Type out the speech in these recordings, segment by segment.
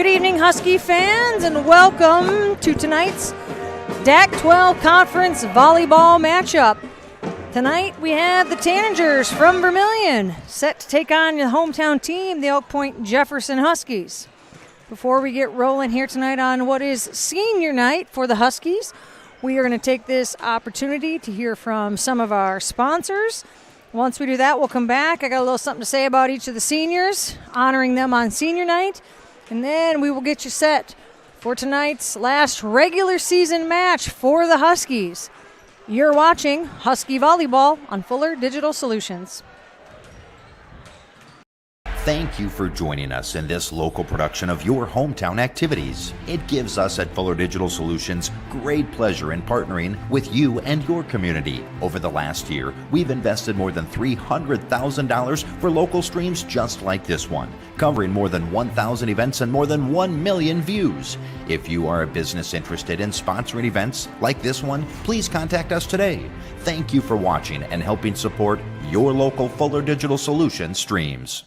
Good evening, Husky fans, and welcome to tonight's DAC-12 Conference Volleyball matchup. Tonight we have the Tanagers from Vermillion set to take on the hometown team, the Point-Jefferson Huskies. Before we get rolling here tonight on what is senior night for the Huskies, we are going to take this opportunity to hear from some of our sponsors. Once we do that, we'll come back. I got a little something to say about each of the seniors, honoring them on senior night. And then we will get you set for tonight's last regular season match for the Huskies. You're watching Husky Volleyball on Fuller Digital Solutions. Thank you for joining us in this local production of your hometown activities. It gives us at Fuller Digital Solutions great pleasure in partnering with you and your community. Over the last year, we've invested more than $300,000 for local streams just like this one, covering more than 1,000 events and more than 1 million views. If you are a business interested in sponsoring events like this one, please contact us today. Thank you for watching and helping support your local Fuller Digital Solutions streams.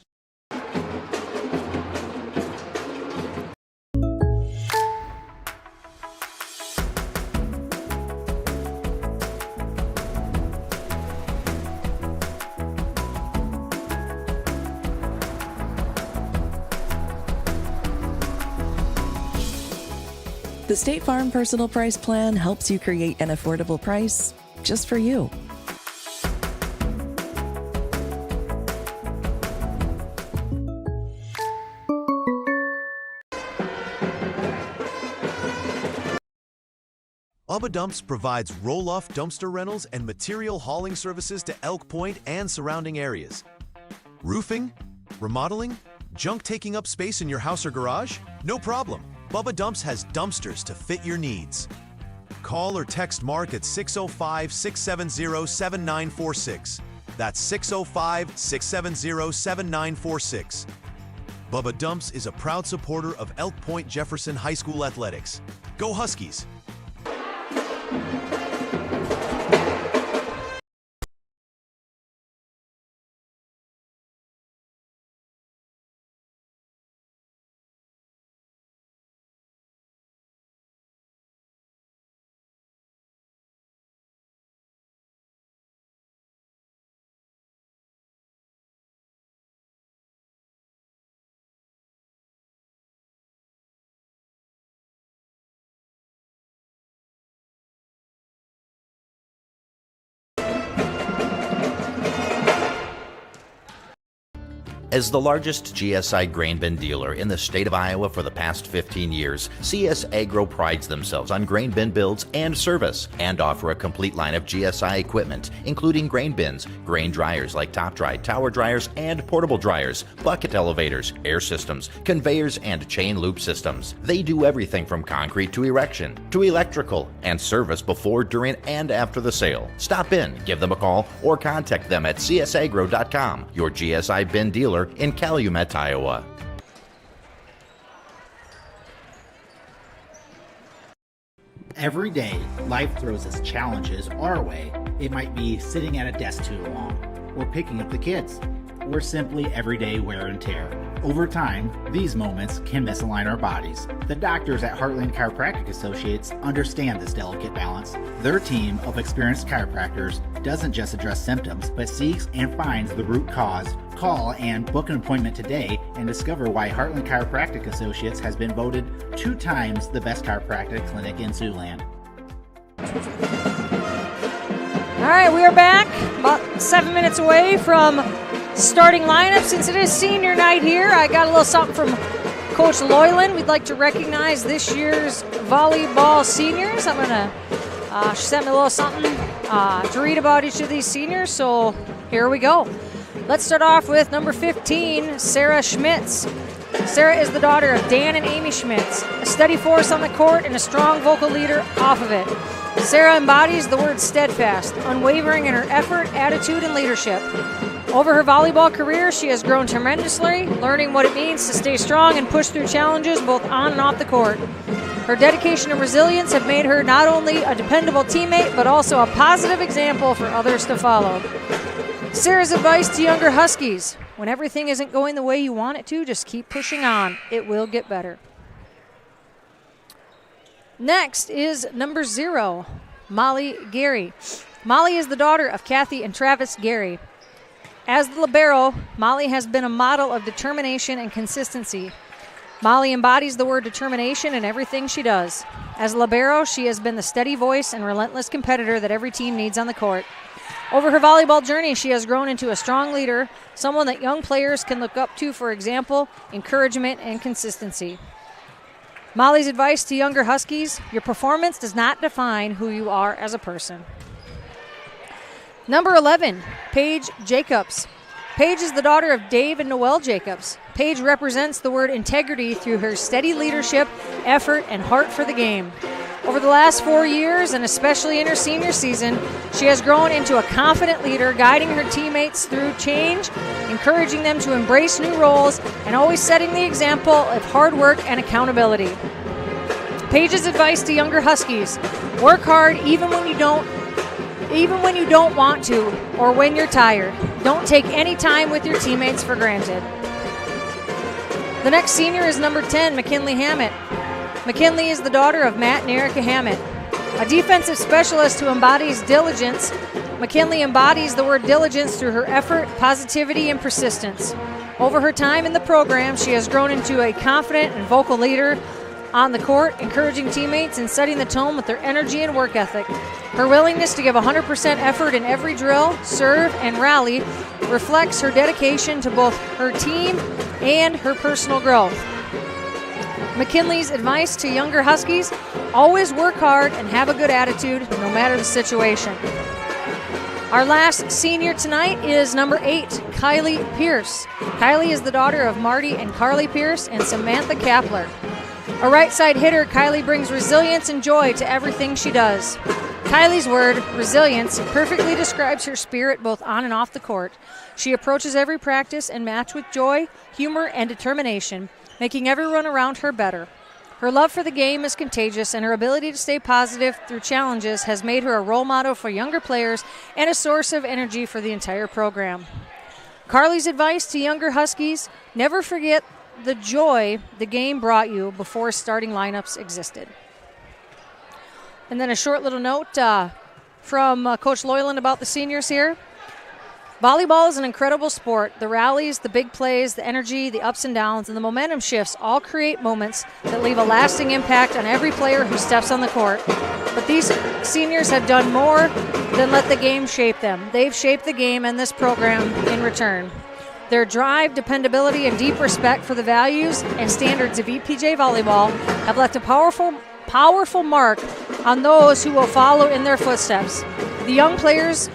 The State Farm Personal Price Plan helps you create an affordable price just for you. Bubba Dumps provides roll-off dumpster rentals and material hauling services to Elk Point and surrounding areas. Roofing? Remodeling? Junk taking up space in your house or garage? No problem. Bubba Dumps has dumpsters to fit your needs. Call or text Mark at 605-670-7946. That's 605-670-7946. Bubba Dumps is a proud supporter of Elk Point-Jefferson High School athletics. Go Huskies! As the largest GSI grain bin dealer in the state of Iowa for the past 15 years, CS Agro prides themselves on grain bin builds and service, and offer a complete line of GSI equipment, including grain bins, grain dryers like top dry, tower dryers, and portable dryers, bucket elevators, air systems, conveyors, and chain loop systems. They do everything from concrete to erection, to electrical, and service before, during, and after the sale. Stop in, give them a call, or contact them at csagro.com, your GSI bin dealer in Calumet, Iowa. Every day, life throws its challenges our way. It might be sitting at a desk too long, or picking up the kids, or simply everyday wear and tear. Over time, these moments can misalign our bodies. The doctors at Heartland Chiropractic Associates understand this delicate balance. Their team of experienced chiropractors doesn't just address symptoms, but seeks and finds the root cause. Call and book an appointment today and discover why Heartland Chiropractic Associates has been voted 2 times the best chiropractic clinic in Siouxland. All right, we are back about 7 minutes away from starting lineup. Since it is senior night here, I got a little something from Coach Loyland. We'd like to recognize this year's volleyball seniors. I'm gonna, she sent me a little something to read about each of these seniors, so here we go. Let's start off with number 15, Sarah Schmitz. Sarah is the daughter of Dan and Amy Schmitz, a steady force on the court and a strong vocal leader off of it. Sarah embodies the word steadfast, unwavering in her effort, attitude, and leadership. Over her volleyball career, she has grown tremendously, learning what it means to stay strong and push through challenges both on and off the court. Her dedication and resilience have made her not only a dependable teammate, but also a positive example for others to follow. Sarah's advice to younger Huskies: when everything isn't going the way you want it to, just keep pushing on. It will get better. Next is number 0, Molly Gary. Molly is the daughter of Kathy and Travis Gary. As the libero, Molly has been a model of determination and consistency. Molly embodies the word determination in everything she does. As a libero, she has been the steady voice and relentless competitor that every team needs on the court. Over her volleyball journey, she has grown into a strong leader, someone that young players can look up to for example, encouragement, and consistency. Molly's advice to younger Huskies: your performance does not define who you are as a person. Number 11, Paige Jacobs. Paige is the daughter of Dave and Noelle Jacobs. Paige represents the word integrity through her steady leadership, effort, and heart for the game. Over the last 4 years, and especially in her senior season, she has grown into a confident leader, guiding her teammates through change, encouraging them to embrace new roles, and always setting the example of hard work and accountability. Paige's advice to younger Huskies: work hard even when you don't want to, or when you're tired. Don't take any time with your teammates for granted. The next senior is number 10, McKinley Hammett. McKinley is the daughter of Matt and Erica Hammett. A defensive specialist who embodies diligence, McKinley embodies the word diligence through her effort, positivity, and persistence. Over her time in the program, she has grown into a confident and vocal leader on the court, encouraging teammates and setting the tone with their energy and work ethic. Her willingness to give 100% effort in every drill, serve, and rally reflects her dedication to both her team and her personal growth. McKinley's advice to younger Huskies: always work hard and have a good attitude no matter the situation. Our last senior tonight is number 8, Kylie Pierce. Kylie is the daughter of Marty and Carly Pierce and Samantha Kapler. A right side hitter, Kylie brings resilience and joy to everything she does. Kylie's word, resilience, perfectly describes her spirit both on and off the court. She approaches every practice and match with joy, humor, and determination, making everyone around her better. Her love for the game is contagious, and her ability to stay positive through challenges has made her a role model for younger players and a source of energy for the entire program. Carly's advice to younger Huskies: never forget the joy the game brought you before starting lineups existed. And then a short little note from Coach Loyland about the seniors here. Volleyball is an incredible sport. The rallies, the big plays, the energy, the ups and downs, and the momentum shifts all create moments that leave a lasting impact on every player who steps on the court. But these seniors have done more than let the game shape them. They've shaped the game and this program in return. Their drive, dependability, and deep respect for the values and standards of EPJ Volleyball have left a powerful mark on those who will follow in their footsteps. The young players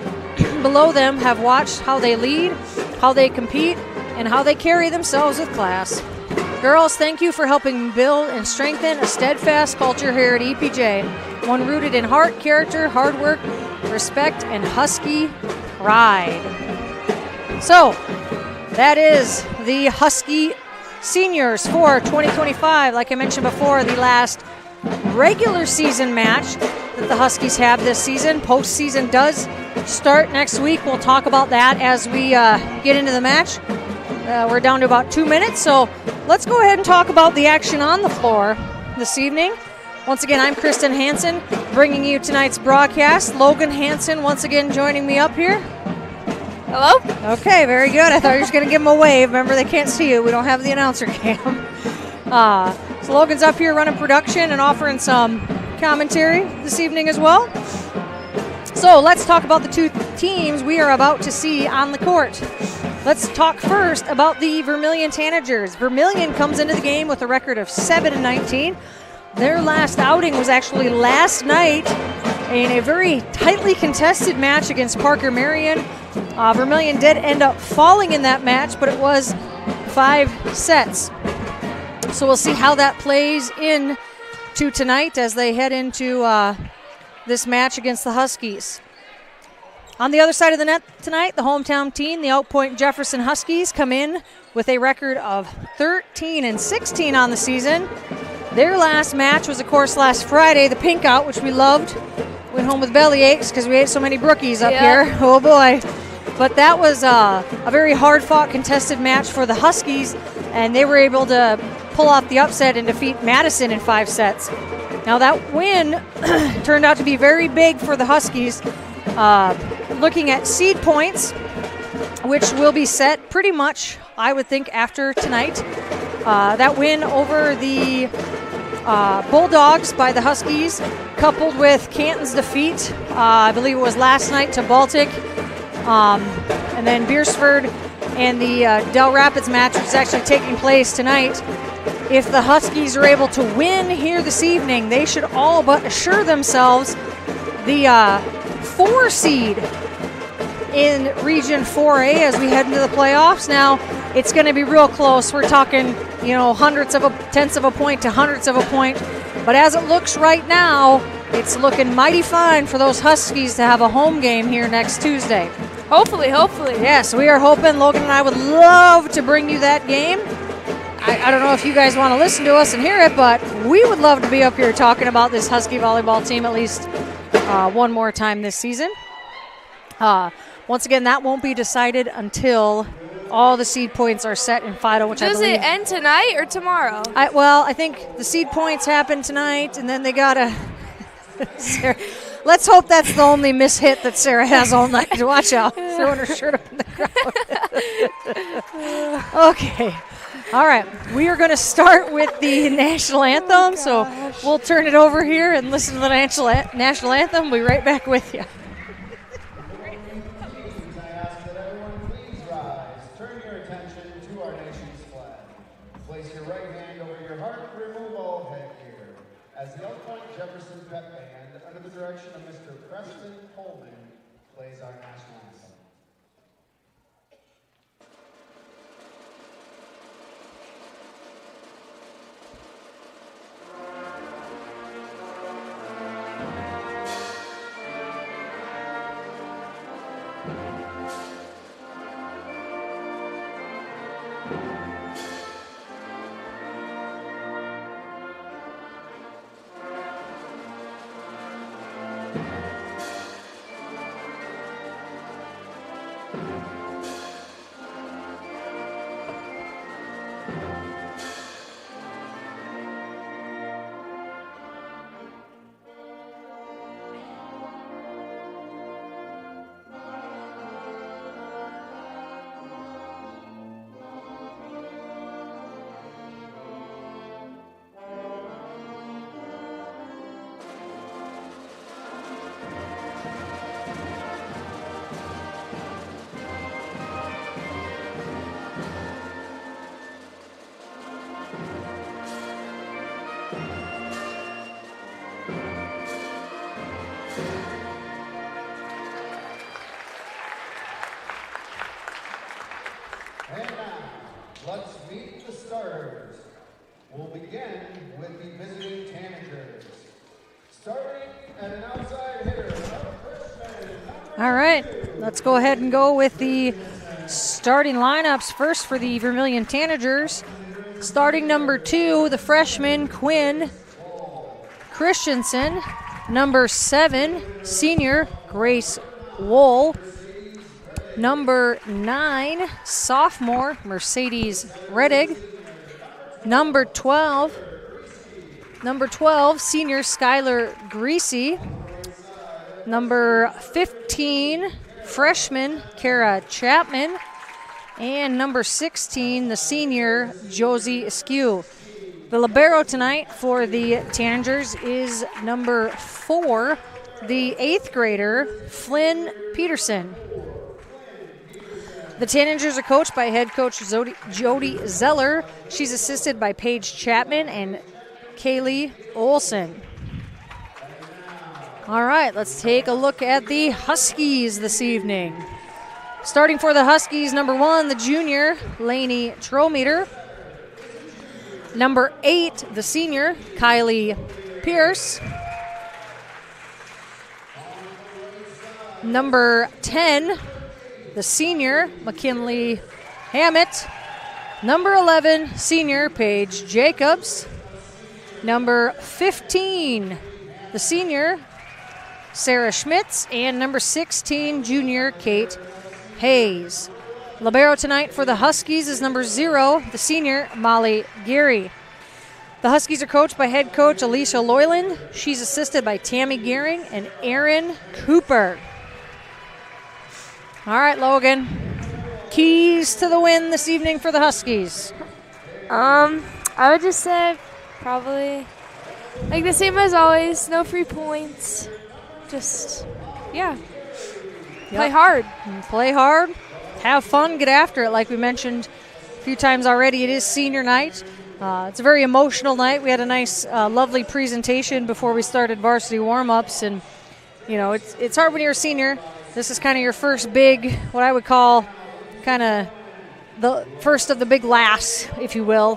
below them have watched how they lead, how they compete, and how they carry themselves with class. Girls, thank you for helping build and strengthen a steadfast culture here at EPJ, one rooted in heart, character, hard work, respect, and Husky pride. So, that is the Husky seniors for 2025. Like I mentioned before, the last regular season match that the Huskies have this season. Postseason does start next week. We'll talk about that as we get into the match. We're down to about 2 minutes, so let's go ahead and talk about the action on the floor this evening. Once again, I'm Kristen Hansen, bringing you tonight's broadcast. Logan Hansen once again joining me up here. Hello? Okay, very good. I thought you were just going to give them a wave. Remember, they can't see you. We don't have the announcer cam. So Logan's up here running production and offering some commentary this evening as well. So let's talk about the two teams we are about to see on the court. Let's talk first about the Vermillion Tanagers. Vermillion comes into the game with a record of 7-19. Their last outing was actually last night in a very tightly contested match against Parker Marion. Vermillion did end up falling in that match, but it was 5 sets. So we'll see how that plays into tonight as they head into this match against the Huskies. On the other side of the net tonight, the hometown team, the Point-Jefferson Huskies, come in with a record of 13-16 on the season. Their last match was, of course, last Friday, the pink out, which we loved. Went home with belly aches because we ate so many brookies up here. Oh, boy. But that was a very hard-fought, contested match for the Huskies, and they were able to pull off the upset and defeat Madison in 5 sets. Now that win turned out to be very big for the Huskies. Looking at seed points, which will be set pretty much, I would think, after tonight. That win over the Bulldogs by the Huskies, coupled with Canton's defeat, I believe it was last night, to Baltic, and then Beersford and the Del Rapids match, which is actually taking place tonight. If the Huskies are able to win here this evening, they should all but assure themselves the 4 seed in Region 4A as we head into the playoffs. Now, it's going to be real close. We're talking, tenths of a point to hundredths of a point. But as it looks right now, it's looking mighty fine for those Huskies to have a home game here next Tuesday. Hopefully. Yes, we are hoping. Logan and I would love to bring you that game. I don't know if you guys want to listen to us and hear it, but we would love to be up here talking about this Husky volleyball team at least one more time this season. Once again, that won't be decided until all the seed points are set in final, which Does it end tonight or tomorrow? I think the seed points happen tonight, and then they gotta. Let's hope that's the only mishit that Sarah has all night. Watch out, throwing her shirt up in the crowd. Okay. All right, we are going to start with the national anthem, so we'll turn it over here and listen to the national anthem. We'll be right back with you. I ask that everyone please rise. Turn your attention to our nation's flag. Place your right hand over your heart, remove all headgear. As the Point-Jefferson Pep Band, under the direction of Mr. Preston Coleman, plays our national anthem. And now, let's meet the starters. We'll begin with the visiting tanagers. Starting at an outside hitter, All right, let's go ahead and go with the starting lineups. First for the Vermillion Tanagers. Starting number 2, the freshman Quinn Christensen. Number 7, senior Grace Wool. Number 9, sophomore Mercedes Reddig. Number 12, senior Skylar Greasy. Number 15, freshman Kara Chapman. And number 16, the senior Josie Askew. The libero tonight for the Tanagers is number 4, the 8th grader Flynn Peterson. The Tanagers are coached by head coach Jody Zeller. She's assisted by Paige Chapman and Kaylee Olson. All right, let's take a look at the Huskies this evening. Starting for the Huskies, number 1, the junior Lainey Trometer. Number 8, the senior Kylie Pierce. Number 10, the senior McKinley Hammett. Number 11, senior Paige Jacobs. Number 15, the senior Sarah Schmitz. And number 16, junior Kate Hayes. Libero tonight for the Huskies is number 0, the senior Molly Geary. The Huskies are coached by head coach Alicia Loyland. She's assisted by Tammy Gehring and Aaron Cooper. All right, Logan. Keys to the win this evening for the Huskies. I would just say probably like the same as always. No free points. Just, yeah. Play hard. Play hard. Have fun. Get after it. Like we mentioned a few times already, it is senior night. It's a very emotional night. We had a nice, lovely presentation before we started varsity warm-ups. And, you know, it's hard when you're a senior. This is kind of your first big, what I would call kind of the first of the big laughs, if you will,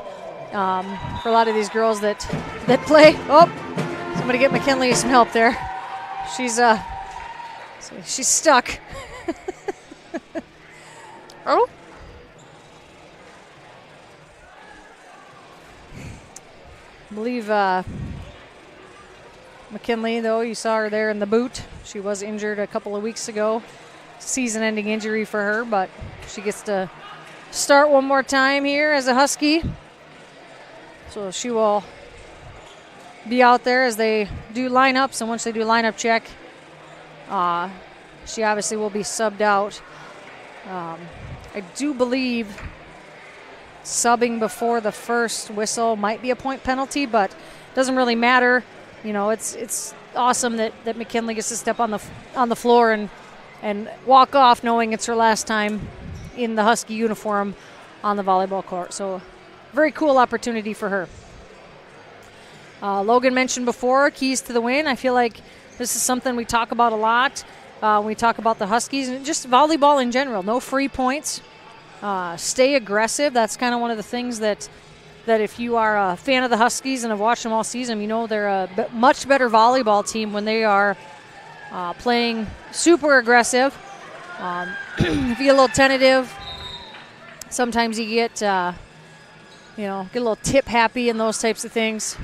for a lot of these girls that play. Oh, somebody get McKinley some help there. She's stuck. Oh. I believe McKinley, though, you saw her there in the boot. She was injured a couple of weeks ago. Season-ending injury for her, but she gets to start one more time here as a Husky. So she will be out there as they do lineups, and once they do lineup check, she obviously will be subbed out. I do believe subbing before the first whistle might be a point penalty, but it doesn't really matter. You know, it's awesome that McKinley gets to step on the floor and walk off knowing it's her last time in the Husky uniform on the volleyball court. So very cool opportunity for her. Logan mentioned before, keys to the win. I feel like this is something we talk about a lot when we talk about the Huskies and just volleyball in general. No free points. Stay aggressive. That's kind of one of the things that if you are a fan of the Huskies and have watched them all season, you know they're a much better volleyball team when they are playing super aggressive. If you get a little tentative, sometimes you get, get a little tip happy and those types of things.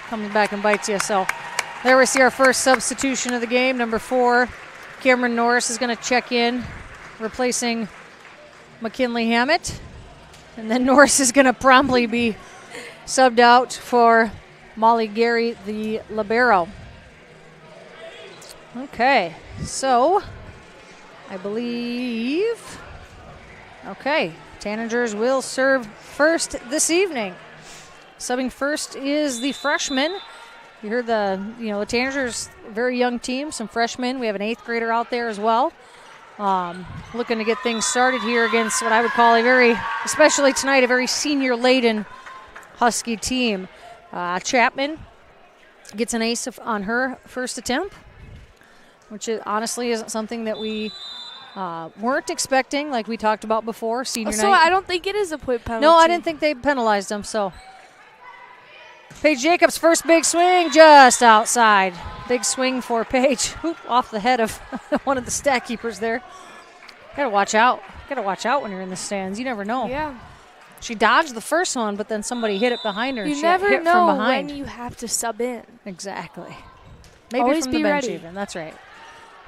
Comes back and bites you. So there we see our first substitution of the game. Number 4, Cameron Norris is going to check in, replacing McKinley Hammett. And then Norris is going to promptly be subbed out for Molly Gary, the libero. Okay, so I believe, Tanagers will serve first this evening. Subbing first is the freshman. You heard the Tanagers, very young team, some freshmen. We have an 8th grader out there as well. Looking to get things started here against what I would call especially tonight, a very senior-laden Husky team. Chapman gets an ace on her first attempt, which honestly isn't something that we weren't expecting, like we talked about before, senior night. So I don't think it is a point penalty. No, I didn't think they penalized them, so. Paige Jacobs' first big swing just outside. Big swing for Paige. Off the head of one of the stat keepers there. Gotta watch out. Gotta watch out when you're in the stands. You never know. Yeah. She dodged the first one, but then somebody hit it behind her. You she never hit know from behind. when you have to sub in. Exactly. Maybe Always from the be bench ready. even. That's right.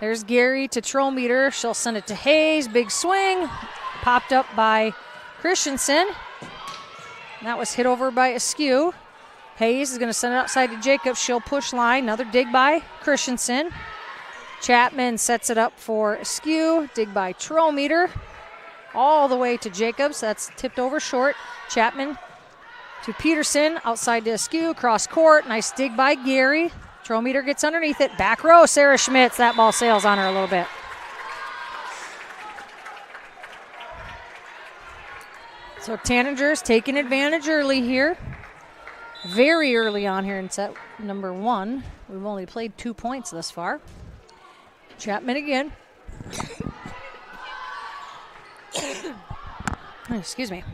There's Gary to Trollmeter. She'll send it to Hayes. Big swing. Popped up by Christensen. That was hit over by Askew. Hayes is going to send it outside to Jacobs. She'll push line. Another dig by Christensen. Chapman sets it up for Askew. Dig by Trollmeter. All the way to Jacobs. That's tipped over short. Chapman to Peterson. Outside to Askew. Cross court. Nice dig by Gary. Trollmeter gets underneath it. Back row, Sarah Schmitz. That ball sails on her a little bit. So Tanagers taking advantage early here. Very early on here in set number 1. We've only played 2 points thus far. Chapman again. Excuse me.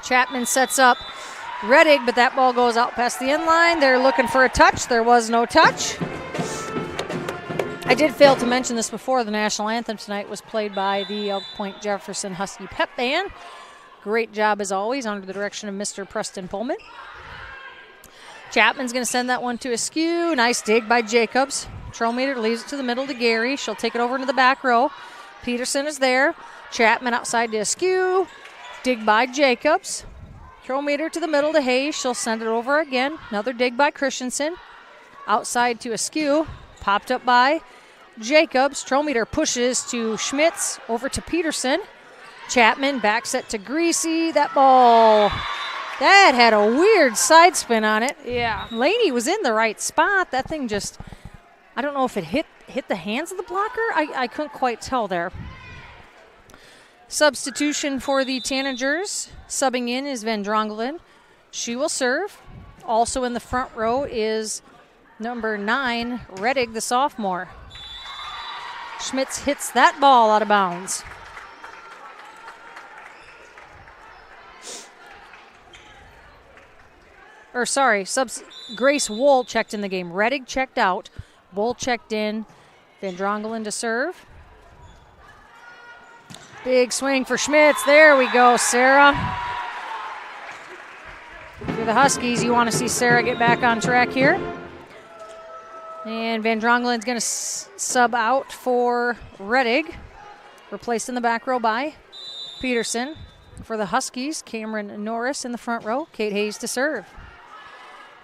Chapman sets up Reddig, but that ball goes out past the end line. They're looking for a touch. There was no touch. I did fail to mention this before. The national anthem tonight was played by the Point-Jefferson Husky Pep Band. Great job as always under the direction of Mr. Preston Pullman. Chapman's going to send that one to Askew. Nice dig by Jacobs. Trollmeter leaves it to the middle to Gary. She'll take it over into the back row. Peterson is there. Chapman outside to Askew. Dig by Jacobs. Throw meter to the middle to Hayes. She'll send it over again. Another dig by Christensen. Outside to Askew. Popped up by Jacobs. Throw meter pushes to Schmitz. Over to Peterson. Chapman back set to Greasy. That ball, that had a weird side spin on it. Yeah. Laney was in the right spot. That thing just, I don't know if it hit the hands of the blocker. I couldn't quite tell there. Substitution for the Tanagers. Subbing in is Van Drongelen. She will serve. Also in the front row is number 9, Reddig, the sophomore. Schmitz hits that ball out of bounds. Grace Wool checked in the game. Reddig checked out. Wool checked in. Van Drongelen to serve. Big swing for Schmitz. There we go, Sarah. For the Huskies, you want to see Sarah get back on track here. And Van Drongelen's going to sub out for Reddig. Replaced in the back row by Peterson. For the Huskies, Cameron Norris in the front row. Kate Hayes to serve.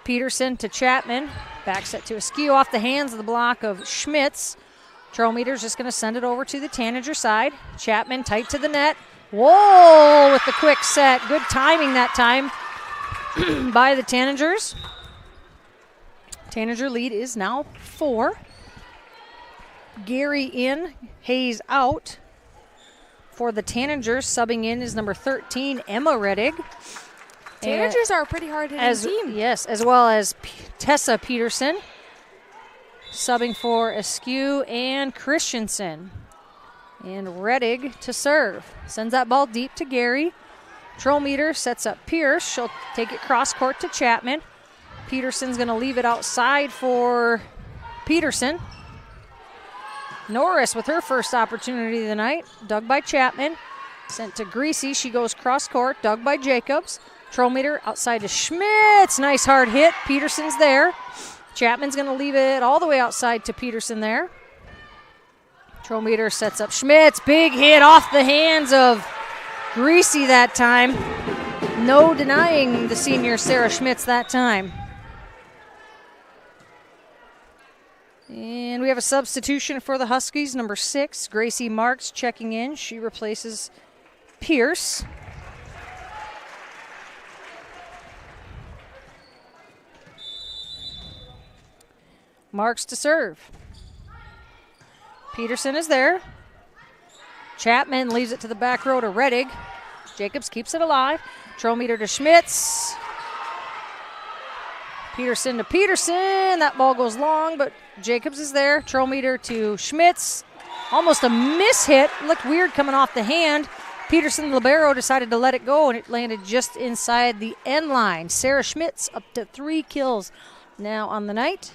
Peterson to Chapman. Back set to Askew off the hands of the block of Schmitz. Trometer's just going to send it over to the Tanager side. Chapman tight to the net. Whoa, with the quick set. Good timing that time by the Tanagers. Tanager lead is now 4. Gary in, Hayes out. For the Tanagers, subbing in is number 13, Emma Reddig. Tanagers are a pretty hard-hitting team. Yes, as well as Tessa Peterson. Subbing for Askew and Christensen. And Reddig to serve. Sends that ball deep to Gary. Trollmeter sets up Pierce. She'll take it cross court to Chapman. Peterson's going to leave it outside for Peterson. Norris with her first opportunity of the night. Dug by Chapman. Sent to Greasy. She goes cross court. Dug by Jacobs. Trollmeter outside to Schmitz. Nice hard hit. Peterson's there. Chapman's going to leave it all the way outside to Peterson there. Trollmeter sets up Schmitz. Big hit off the hands of Greasy that time. No denying the senior Sarah Schmitz that time. And we have a substitution for the Huskies. Number 6, Gracie Marks checking in. She replaces Pierce. Marks to serve. Peterson is there. Chapman leaves it to the back row to Reddig. Jacobs keeps it alive. Trollmeter to Schmitz. Peterson to Peterson. That ball goes long, but Jacobs is there. Trollmeter to Schmitz. Almost a miss hit. Looked weird coming off the hand. Peterson, the libero, decided to let it go, and it landed just inside the end line. Sarah Schmitz up to 3 kills now on the night.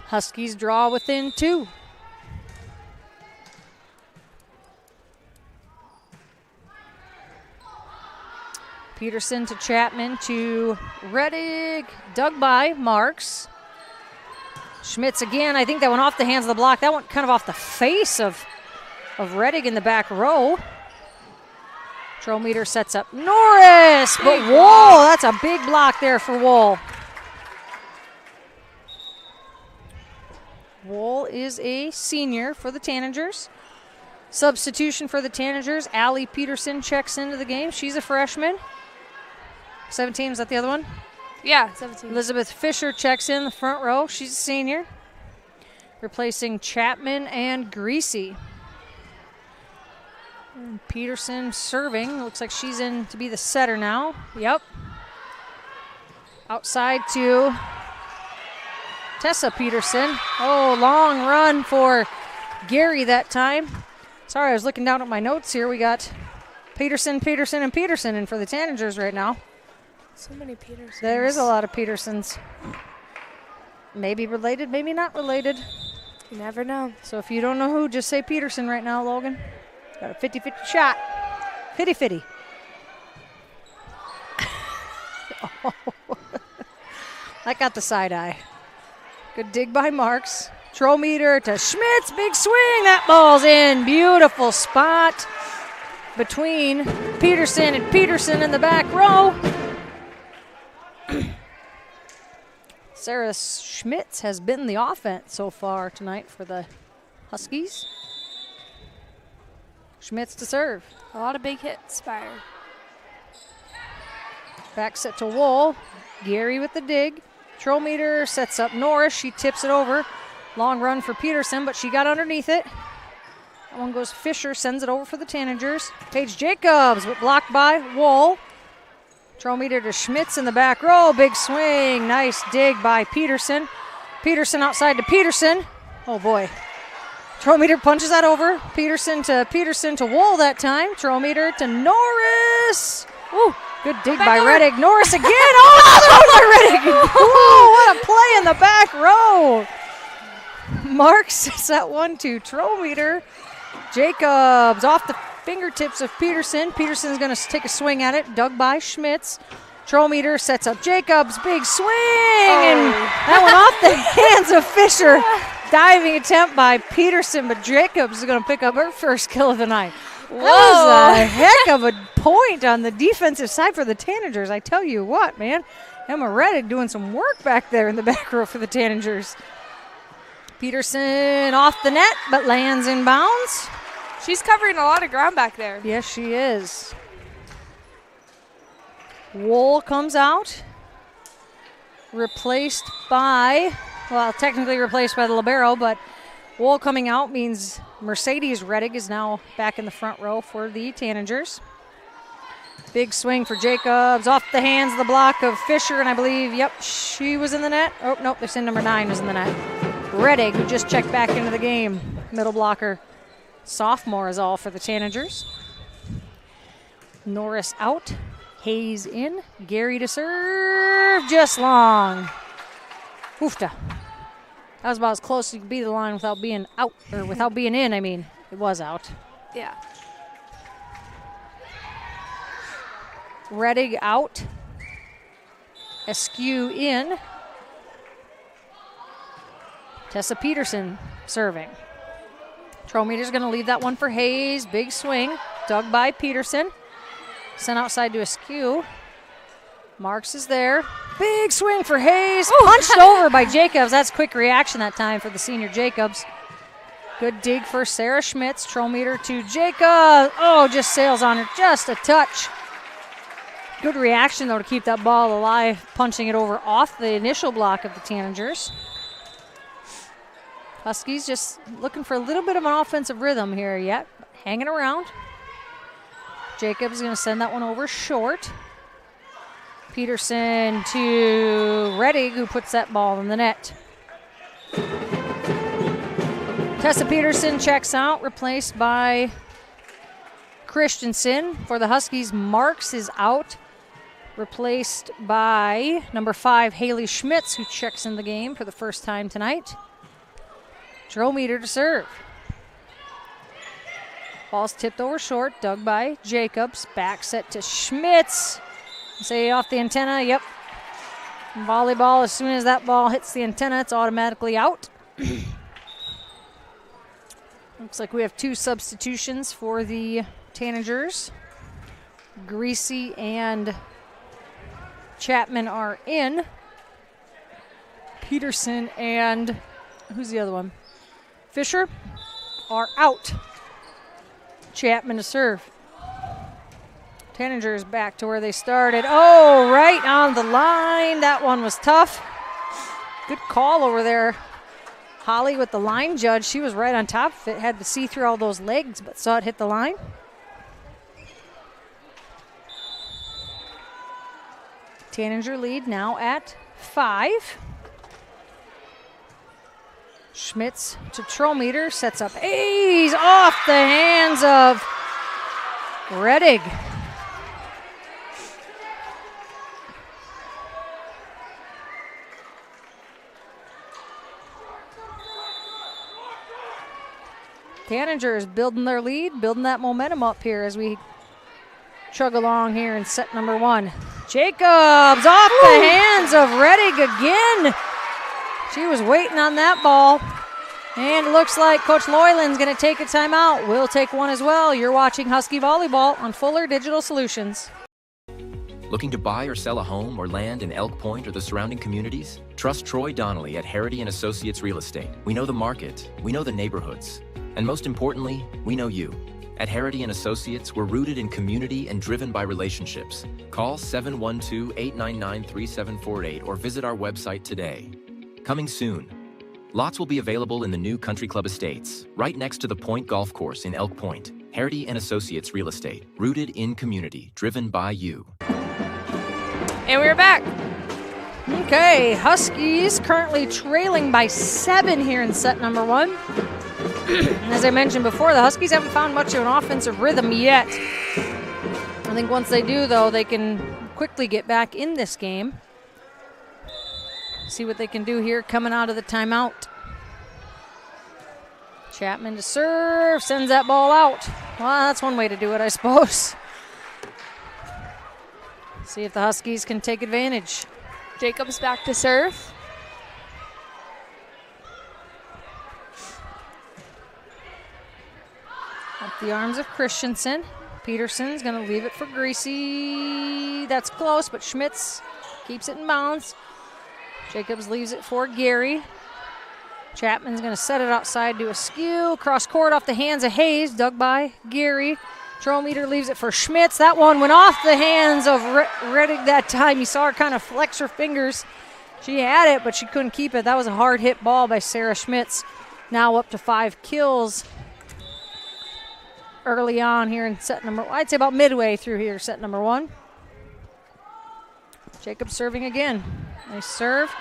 Huskies draw within 2. Peterson to Chapman to Reddig. Dug by Marks. Schmitz again. I think that went off the hands of the block. That went kind of off the face of Reddig in the back row. Trollmeter sets up Norris. But Wool, that's a big block there for Wool. Wool is a senior for the Tanagers. Substitution for the Tanagers. Allie Peterson checks into the game. She's a freshman. 17, is that the other one? Yeah, 17. Elizabeth Fisher checks in the front row. She's a senior. Replacing Chapman and Greasy. And Peterson serving. Looks like she's in to be the setter now. Yep. Outside to Tessa Peterson. Oh, long run for Gary that time. Sorry, I was looking down at my notes here. We got Peterson, Peterson, and Peterson in for the Tanagers right now. So many Petersons. There is a lot of Petersons. Maybe related, maybe not related. You never know. So if you don't know who, just say Peterson right now, Logan. Got a 50-50 shot. 50-50. Oh. That got the side eye. Good dig by Marks. Trometer to Schmitz. Big swing. That ball's in. Beautiful spot between Peterson and Peterson in the back row. Sarah Schmitz has been the offense so far tonight for the Huskies. Schmitz to serve. A lot of big hits by her. Back set to Wool. Gary with the dig. Trometer sets up Norris. She tips it over. Long run for Peterson, but she got underneath it. That one goes Fisher, sends it over for the Tanagers. Paige Jacobs, but blocked by Wool. Trometer to Schmitz in the back row. Big swing. Nice dig by Peterson. Peterson outside to Peterson. Oh, boy. Trometer punches that over. Peterson to Wool that time. Trometer to Norris. Ooh, good dig by Reddick. Norris again. Oh, another one by Reddick. Whoa, what a play in the back row. Marks sets that one to Trometer. Jacobs off the fingertips of Peterson. Peterson's going to take a swing at it. Dug by Schmitz. Trometer sets up Jacobs. Big swing. And that one off the hands of Fisher. Diving attempt by Peterson, but Jacobs is going to pick up her first kill of the night. Whoa. That was a heck of a point on the defensive side for the Tanagers. I tell you what, man. Emma Reddick doing some work back there in the back row for the Tanagers. Peterson off the net, but lands in bounds. She's covering a lot of ground back there. Yes, she is. Wool comes out. Replaced by, well, technically replaced by the libero, but Wool coming out means Mercedes Reddick is now back in the front row for the Tanagers. Big swing for Jacobs off the hands of the block of Fisher, and I believe, yep, she was in the net. Oh, nope, they're saying number 9 was in the net. Reddick, who just checked back into the game, middle blocker. Sophomore is all for the Tanagers. Norris out. Hayes in. Gary to serve. Just long. Oofta. That was about as close as you could be to the line without being out, or without being in, I mean. It was out. Yeah. Reddick out. Askew in. Tessa Peterson serving. Trometer's going to leave that one for Hayes. Big swing. Dug by Peterson. Sent outside to Askew. Marks is there. Big swing for Hayes. Ooh. Punched over by Jacobs. That's quick reaction that time for the senior Jacobs. Good dig for Sarah Schmitz. Trometer to Jacobs. Oh, just sails on her just a touch. Good reaction, though, to keep that ball alive, punching it over off the initial block of the Tanagers. Huskies just looking for a little bit of an offensive rhythm here yet. Hanging around. Jacobs is going to send that one over short. Peterson to Reddick, who puts that ball in the net. Tessa Peterson checks out, replaced by Christensen. For the Huskies, Marks is out, replaced by number 5, Haley Schmitz, who checks in the game for the first time tonight. Trometer to serve. Ball's tipped over short, dug by Jacobs. Back set to Schmitz. Say off the antenna, yep. Volleyball, as soon as that ball hits the antenna, it's automatically out. Looks like we have 2 substitutions for the Tanagers. Greasy and Chapman are in. Peterson and, who's the other one? Fisher are out. Chapman to serve. Tanagers back to where they started. Oh, right on the line. That one was tough. Good call over there. Holly with the line judge. She was right on top of it. Had to see through all those legs, but saw it hit the line. Tanager lead now at 5. Schmitz to Trometer, sets up Hayes off the hands of Reddick. Tanager is building their lead, building that momentum up here as we chug along here in set number 1. Jacobs off the hands of Reddick again. She was waiting on that ball. And it looks like Coach Loyland's going to take a timeout. We'll take one as well. You're watching Husky Volleyball on Fuller Digital Solutions. Looking to buy or sell a home or land in Elk Point or the surrounding communities? Trust Troy Donnelly at Harity & Associates Real Estate. We know the market, we know the neighborhoods, and most importantly, we know you. At Harity & Associates, we're rooted in community and driven by relationships. Call 712-899-3748 or visit our website today. Coming soon. Lots will be available in the new Country Club Estates, right next to the Point Golf Course in Elk Point. Harity & Associates Real Estate, rooted in community, driven by you. And we're back. Okay, Huskies currently trailing by 7 here in set number 1. As I mentioned before, the Huskies haven't found much of an offensive rhythm yet. I think once they do, though, they can quickly get back in this game. See what they can do here coming out of the timeout. Chapman to serve, sends that ball out. Well, that's one way to do it, I suppose. See if the Huskies can take advantage. Jacobs back to serve. Up the arms of Christensen. Peterson's going to leave it for Greasy. That's close, but Schmitz keeps it in bounds. Jacobs leaves it for Gary. Chapman's going to set it outside to Askew. Cross court off the hands of Hayes, dug by Gary. Trollmeter leaves it for Schmitz. That one went off the hands of Reddick that time. You saw her kind of flex her fingers. She had it, but she couldn't keep it. That was a hard hit ball by Sarah Schmitz. Now up to 5 kills early on here in set number, I'd say about midway through here, set number 1. Jacobs serving again. Nice serve.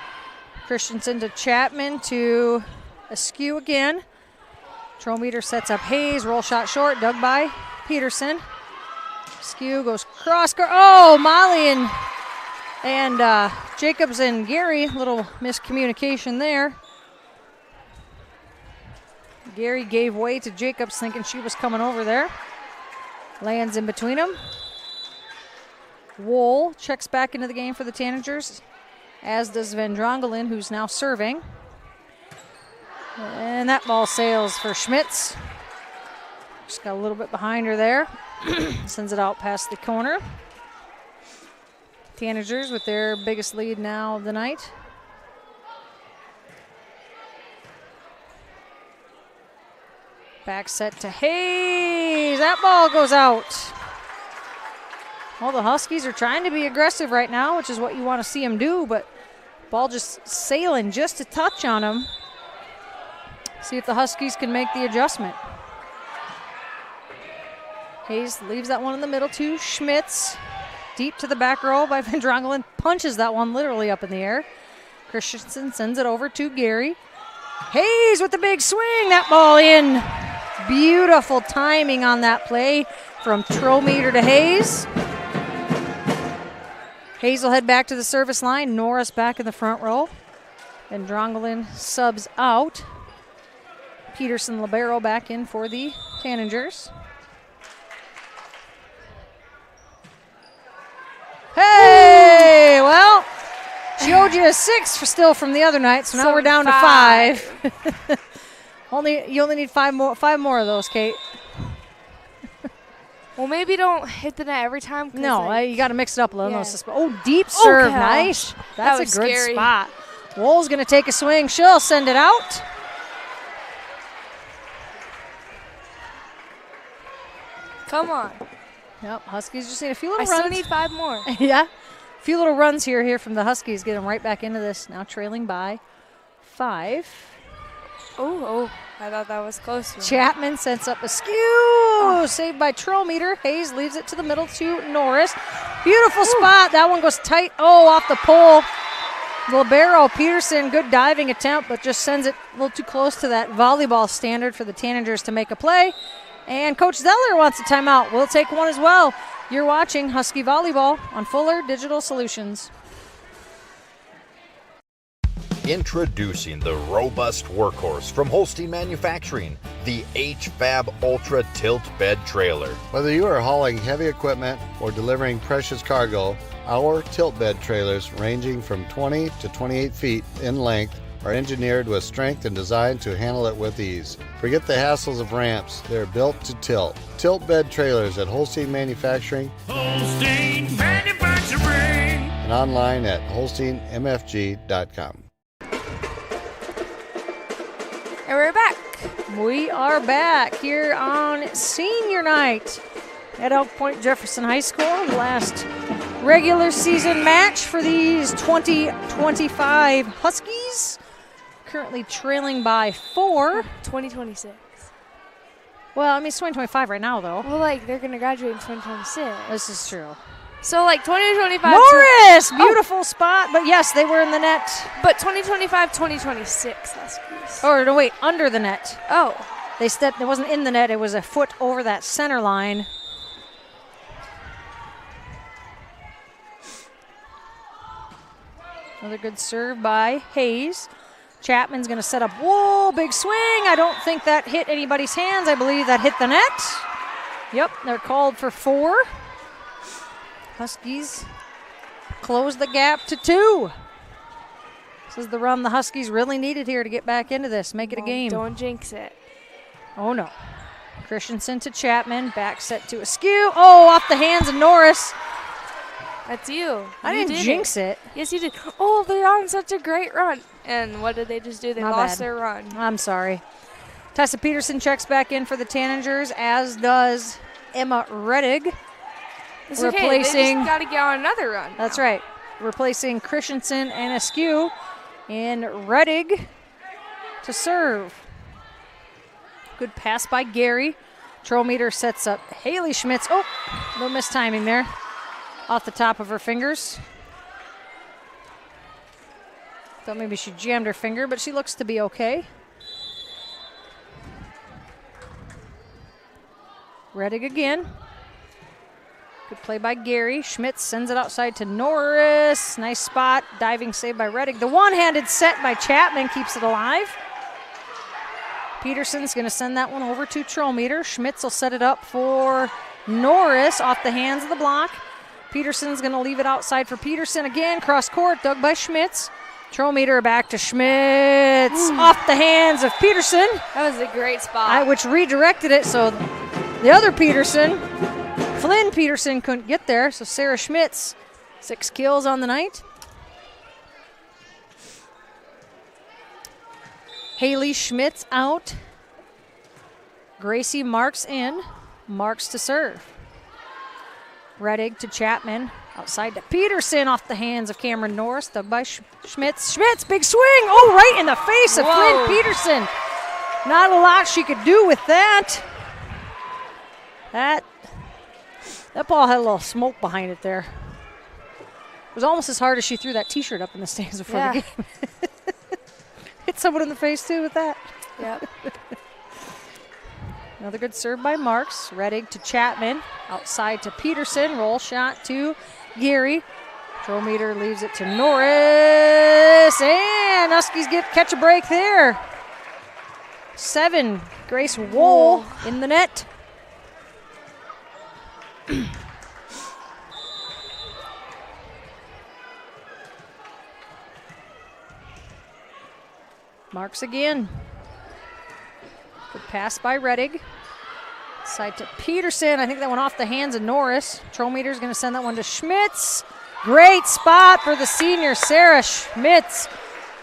Christensen to Chapman to Askew again. Trollmeter sets up Hayes. Roll shot short, dug by Peterson. Askew goes cross court. Oh, Molly and Jacobs and Gary. Little miscommunication there. Gary gave way to Jacobs, thinking she was coming over there. Lands in between them. Wool checks back into the game for the Tanagers, as does Van Drongelen, who's now serving. And that ball sails for Schmitz. Just got a little bit behind her there. Sends it out past the corner. Tanagers with their biggest lead now of the night. Back set to Hayes. That ball goes out. Well, the Huskies are trying to be aggressive right now, which is what you want to see them do, but ball just sailing just a touch on them. See if the Huskies can make the adjustment. Hayes leaves that one in the middle to Schmitz. Deep to the back row by Van Drongelen. Punches that one literally up in the air. Christensen sends it over to Gary. Hayes with the big swing. That ball in. Beautiful timing on that play from Trollmeter to Hayes. Hayes will head back to the service line. Norris back in the front row. And Drongelen subs out. Peterson libero back in for the Tanagers. Hey, well, she owed you a 6 still from the other night, so now we're down to 5. You only need 5 more of those, Kate. Well, maybe don't hit the net every time. No, you got to mix it up a little. Yeah. Oh, deep serve, nice. That's a good scary spot. Wool's going to take a swing. She'll send it out. Come on. Yep, Huskies just need a few little runs. I still need 5 more. Yeah, a few little runs here from the Huskies. Get them right back into this. Now trailing by 5. Oh, I thought that was close. Chapman sends up Askew. Saved by Trollmeter. Hayes leaves it to the middle to Norris. Beautiful spot. That one goes tight. Oh, off the pole. Libero Peterson, good diving attempt, but just sends it a little too close to that volleyball standard for the Tanagers to make a play. And Coach Zeller wants a timeout. We'll take one as well. You're watching Husky Volleyball on Fuller Digital Solutions. Introducing the robust workhorse from Holstein Manufacturing, the HFAB Ultra Tilt Bed Trailer. Whether you are hauling heavy equipment or delivering precious cargo, our tilt bed trailers, ranging from 20 to 28 feet in length, are engineered with strength and designed to handle it with ease. Forget the hassles of ramps. They're built to tilt. Tilt bed trailers at Holstein Manufacturing. Holstein Manufacturing. And online at holsteinmfg.com. And we're back. We are back here on senior night at Point-Jefferson High School. The last regular season match for these 2025 Huskies. Currently trailing by 4. 2026. Well, I mean, it's 2025 right now, though. Well, like, they're going to graduate in 2026. This is true. So, like, 2025. Norris! Beautiful spot, but yes, they were in the net. But 2025, 2026 Huskies. Or, no, wait, under the net. Oh. They stepped, it wasn't in the net, it was a foot over that center line. Another good serve by Hayes. Chapman's going to set up. Whoa, big swing. I don't think that hit anybody's hands. I believe that hit the net. Yep, they're called for 4. Huskies close the gap to 2. This is the run the Huskies really needed here to get back into this, make it a game. Don't jinx it. Oh, no. Christensen to Chapman, back set to Askew. Oh, off the hands of Norris. That's you. I didn't jinx it. Yes, you did. Oh, they're on such a great run. And what did they just do? They My lost bad. their run. I'm sorry. Tessa Peterson checks back in for the Tanagers, as does Emma Rettig. It's okay. They just got to get on another run. That's right. Replacing Christensen and Askew. And Rettig to serve. Good pass by Gary. Trollmeter sets up Haley Schmitz. Oh, no mistiming there. Off the top of her fingers. Thought maybe she jammed her finger, but she looks to be okay. Rettig again. Good play by Gary. Schmitz sends it outside to Norris. Nice spot. Diving save by Rettig. The one-handed set by Chapman keeps it alive. Peterson's going to send that one over to Trollmeter. Schmitz will set it up for Norris off the hands of the block. Peterson's going to leave it outside for Peterson again. Cross court, dug by Schmitz. Trollmeter back to Schmitz. Off the hands of Peterson. That was a great spot. Which redirected it, so the other Peterson, Flynn Peterson, couldn't get there. So Sarah Schmitz, 6 kills on the night. Haley Schmitz out. Gracie Marks in. Marks to serve. Rettig to Chapman. Outside to Peterson off the hands of Cameron Norris. Dug by Schmitz. Schmitz, big swing. Oh, right in the face of Flynn Peterson. Not a lot she could do with that. That ball had a little smoke behind it there. It was almost as hard as she threw that T-shirt up in the stands before the game. Hit someone in the face, too, with that. Yep. Another good serve by Marks. Rettig to Chapman. Outside to Peterson. Roll shot to Geary. Trollmeter leaves it to Norris. And Huskies catch a break there. 7. Grace Wool in the net. Marks again. Good pass by Rettig. Side to Peterson. I think that went off the hands of Norris. Trollmeter's going to send that one to Schmitz. Great spot for the senior Sarah Schmitz.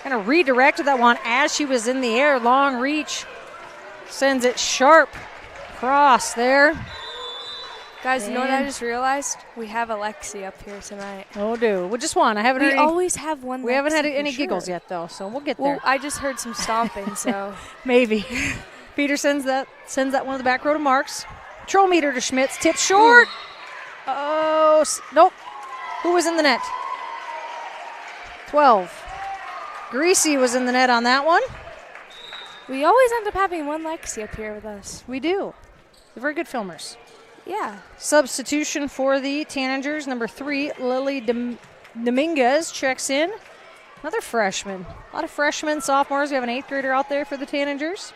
Kind of redirected that one as she was in the air. Long reach. Sends it sharp cross there. Guys, you know what I just realized? We have Alexi up here tonight. Oh, do. Well, just one. I haven't heard any. We always have one. We haven't had any giggles yet, though, so we'll get there. Well, I just heard some stomping, so. Maybe. Peter sends that one to the back row to Marks. Trollmeter to Schmitz. Tip short. Oh, nope. Who was in the net? 12. Greasy was in the net on that one. We always end up having one Lexi up here with us. We do. They're very good filmers. Yeah. Substitution for the Tanagers. Number 3, Lily Dominguez checks in. Another freshman. A lot of freshmen, sophomores. We have an 8th grader out there for the Tanagers.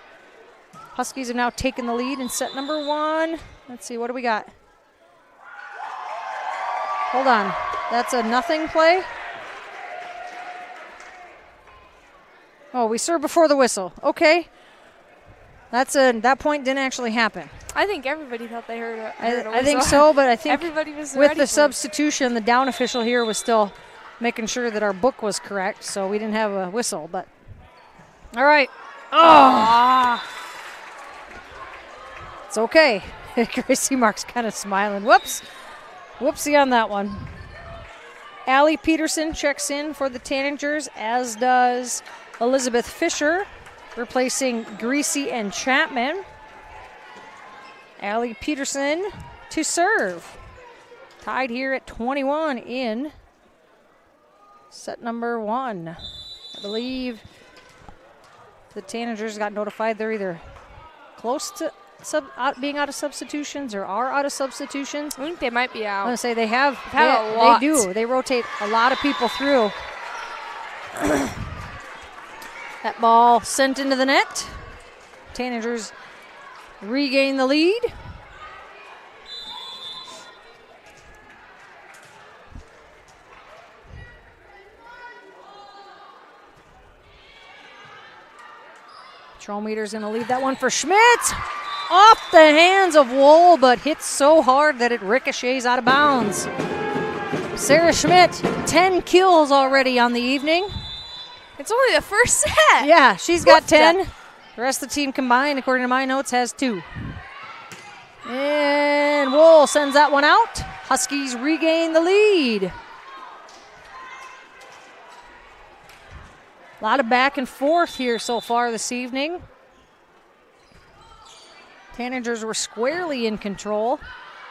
Huskies have now taken the lead in set number 1. Let's see, what do we got? Hold on. That's a nothing play. Oh, we served before the whistle. Okay. That point didn't actually happen. I think everybody thought they heard it. I think so, but I think everybody was with ready the for substitution, the down official here was still making sure that our book was correct, so we didn't have a whistle. But all right. Oh, it's okay. Gracie Mark's kind of smiling. Whoopsie on that one. Allie Peterson checks in for the Tanagers, as does Elizabeth Fisher, replacing Greasy and Chapman. Allie Peterson to serve. Tied here at 21 in set number 1. I believe the Tanagers got notified they're either close to being out of substitutions or are out of substitutions. I think they might be out. I'm going to say they have. Had a lot. They do. They rotate a lot of people through. That ball sent into the net. Tanagers regain the lead. Trollmeter's going to leave that one for Schmidt. Off the hands of Wool, but hits so hard that it ricochets out of bounds. Sarah Schmidt, 10 kills already on the evening. It's only the first set. Yeah, she's got 10. The rest of the team combined, according to my notes, has 2. And Wool sends that one out. Huskies regain the lead. A lot of back and forth here so far this evening. Tanagers were squarely in control.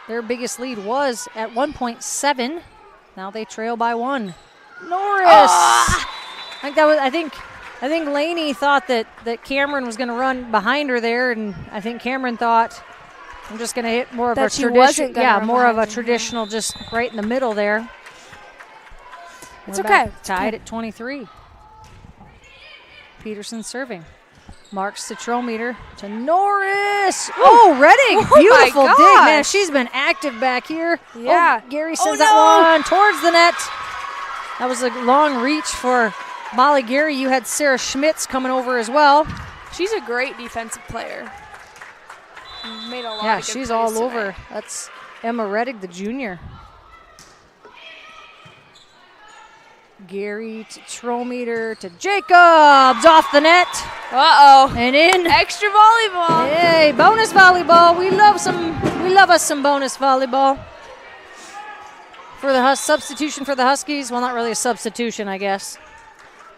Their biggest lead was at 1.7. Now they trail by 1. Norris! I think Laney thought that Cameron was going to run behind her there, and I think Cameron thought, I'm just going to hit more of a traditional. Yeah, more of a traditional, just right in the middle there. It's okay. Tied at 23. Peterson serving. Marks to Trollmeter to Norris. Oh, Redding. Beautiful dig, man. She's been active back here. Yeah. Oh, Gary sends that one towards the net. That was a long reach for Molly Gary. You had Sarah Schmitz coming over as well. She's a great defensive player. Made a lot yeah, of good she's plays all tonight. over. That's Emma Reddick, the junior. Gary to Trollmeter to Jacobs off the net. Uh-oh. And in. Extra volleyball. Hey, bonus volleyball. We love us some bonus volleyball. For the substitution for the Huskies. Well, not really a substitution, I guess.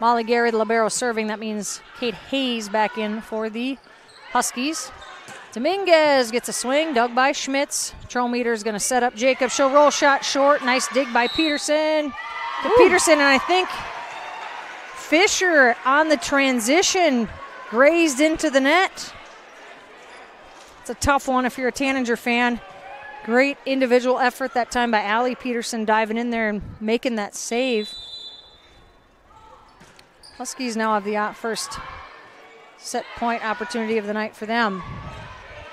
Molly Gary, the libero, serving. That means Kate Hayes back in for the Huskies. Dominguez gets a swing, dug by Schmitz. Trollmeter is going to set up Jacob. She'll roll shot short. Nice dig by Peterson. To Peterson, and I think Fisher on the transition grazed into the net. It's a tough one if you're a Tanager fan. Great individual effort that time by Allie Peterson diving in there and making that save. Huskies now have the first set point opportunity of the night for them.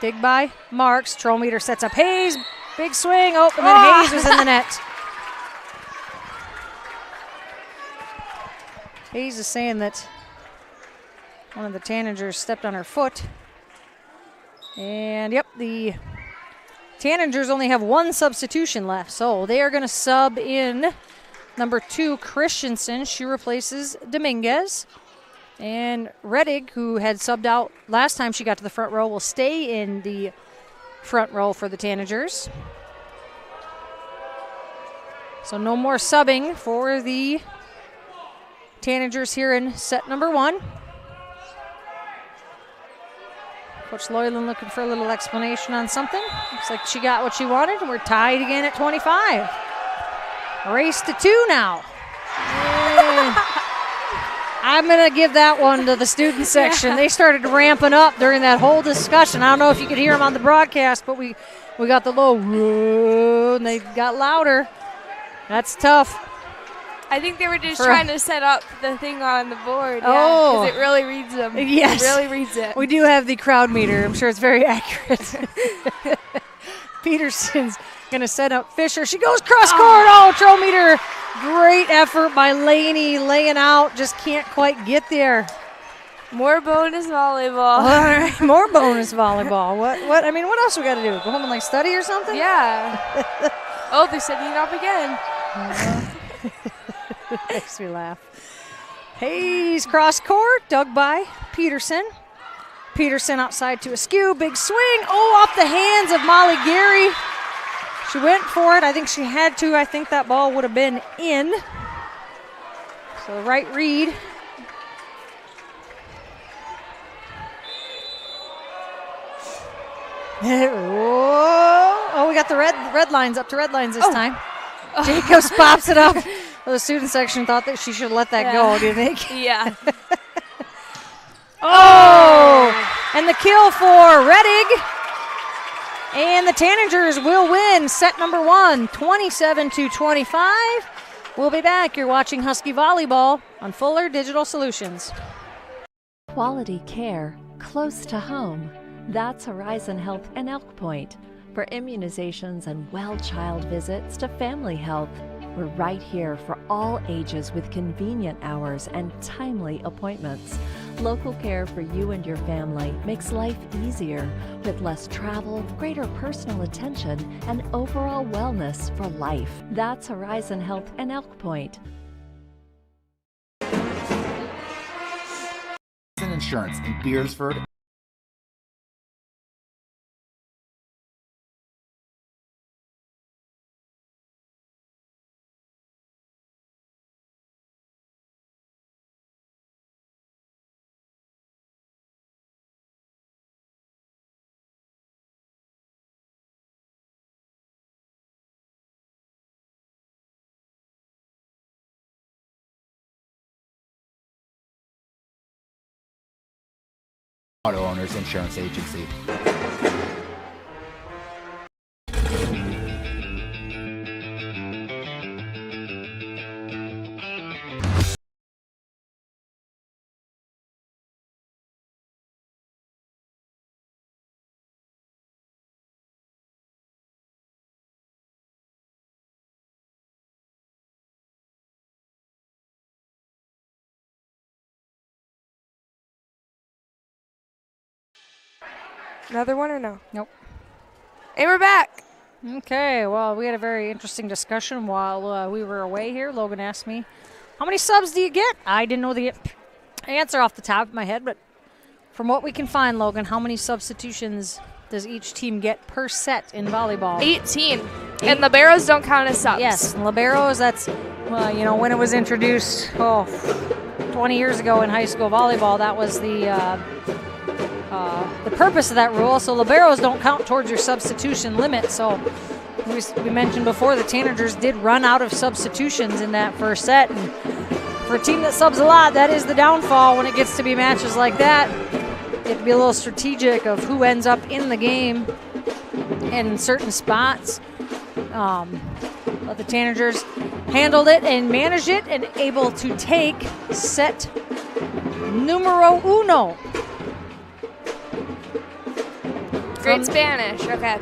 Dig by Marks. Trollmeter sets up Hayes. Big swing. Oh, and then Hayes was in the net. Hayes is saying that one of the Tanagers stepped on her foot. And, yep, the Tanagers only have 1 substitution left. So they are going to sub in number 2, Christensen. She replaces Dominguez. And Reddick, who had subbed out last time she got to the front row, will stay in the front row for the Tanagers. So no more subbing for the Tanagers here in set number 1. Coach Loyland looking for a little explanation on something. Looks like she got what she wanted, and we're tied again at 25. Race to 2 now. I'm going to give that one to the student section. They started ramping up during that whole discussion. I don't know if you could hear them on the broadcast, but we got the low, and they got louder. That's tough. I think they were just trying to set up the thing on the board. Oh. Because it really reads them. Yes. It really reads it. We do have the crowd meter. I'm sure it's very accurate. Peterson's going to set up Fisher. She goes cross court. Oh, Trollmeter. Great effort by Laney laying out. Just can't quite get there. More bonus volleyball. All right, more bonus volleyball. What? I mean, what else we got to do? Go home and study or something? Yeah. Oh, they're setting it up again. Makes me laugh. Hayes cross court, dug by Peterson. Peterson outside to Askew, big swing. Oh, off the hands of Molly Gary. She went for it. I think she had to. I think that ball would have been in. So the right read. Oh, we got the red lines up to red lines this time. Jacobs pops it up. Well, the student section thought that she should let that go, do you think? Yeah. And the kill for Rettig. And the Tanagers will win set number 1, 27-25. We'll be back. You're watching Husky Volleyball on Fuller Digital Solutions. Quality care close to home. That's Horizon Health and Elk Point. For immunizations and well-child visits to family health, we're right here for all ages with convenient hours and timely appointments. Local care for you and your family makes life easier with less travel, greater personal attention, and overall wellness for life. That's Horizon Health and Elk Point. Insurance in Beersford. Auto Owners Insurance Agency. Another one or no? Nope. And we're back. Okay, well, we had a very interesting discussion while we were away here. Logan asked me, how many subs do you get? I didn't know the answer off the top of my head, but from what we can find, Logan, how many substitutions does each team get per set in volleyball? 18. And liberos don't count as subs. Yes, and liberos, that's, well, you know, when it was introduced, 20 years ago in high school volleyball, that was the purpose of that rule. So liberos don't count towards your substitution limit. So we mentioned before the Tanagers did run out of substitutions in that first set. And for a team that subs a lot, that is the downfall when it gets to be matches like that. You have to be a little strategic of who ends up in the game in certain spots. But the Tanagers handled it and managed it and able to take set numero uno. Great Spanish. Okay.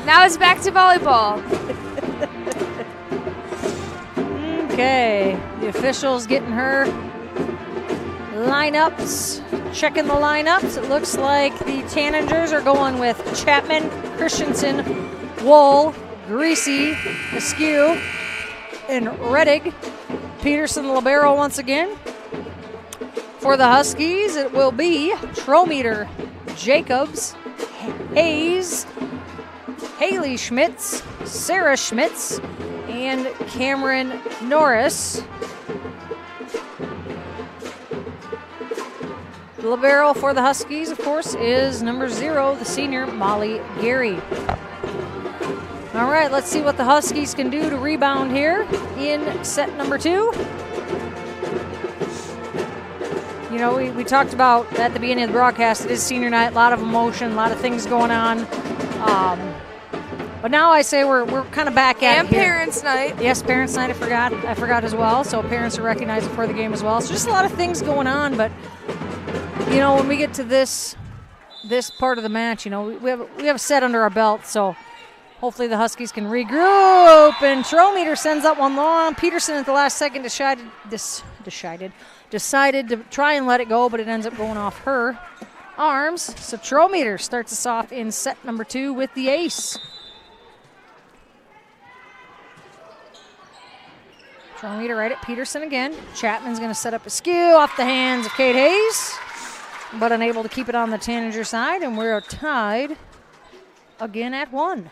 Now it's back to volleyball. Okay. The officials getting her lineups, checking the lineups. It looks like the Tanagers are going with Chapman, Christensen, Wool, Greasy, Askew, and Rettig. Peterson, libero once again. For the Huskies, it will be Trometer, Jacobs, Hayes, Haley Schmitz, Sarah Schmitz, and Cameron Norris. The libero for the Huskies, of course, is number 0, the senior Molly Gary. All right, let's see what the Huskies can do to rebound here in set number 2. You know, we talked about at the beginning of the broadcast, it is senior night, a lot of emotion, a lot of things going on. But now I say we're kind of back at and it here. Parents' night. Yes, Parents' night, I forgot as well. So parents are recognized before the game as well. So just a lot of things going on. But, you know, when we get to this part of the match, you know, we have a set under our belt. So hopefully the Huskies can regroup. And Trometer sends up one long. Peterson at the last second decided to try and let it go, but it ends up going off her arms. So Trometer starts us off in set number 2 with the ace. Trometer right at Peterson again. Chapman's going to set up a skew off the hands of Kate Hayes, but unable to keep it on the Tanager side, and we're tied again at 1.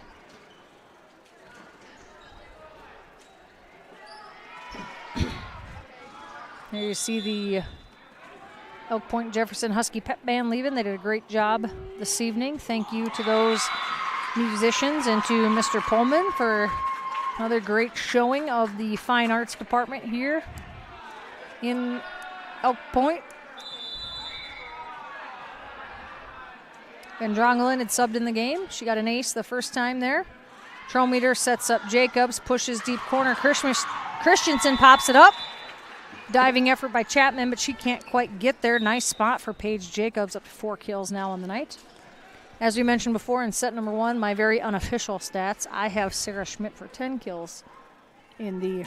Here you see the Elk Point-Jefferson Husky Pep Band leaving. They did a great job this evening. Thank you to those musicians and to Mr. Pullman for another great showing of the Fine Arts Department here in Elk Point. Van Drongelen had subbed in the game. She got an ace the first time there. Trometer sets up Jacobs, pushes deep corner. Christensen pops it up. Diving effort by Chapman, but she can't quite get there. Nice spot for Paige Jacobs, up to 4 kills now on the night. As we mentioned before in set number 1, my very unofficial stats, I have Sarah Schmidt for 10 kills in the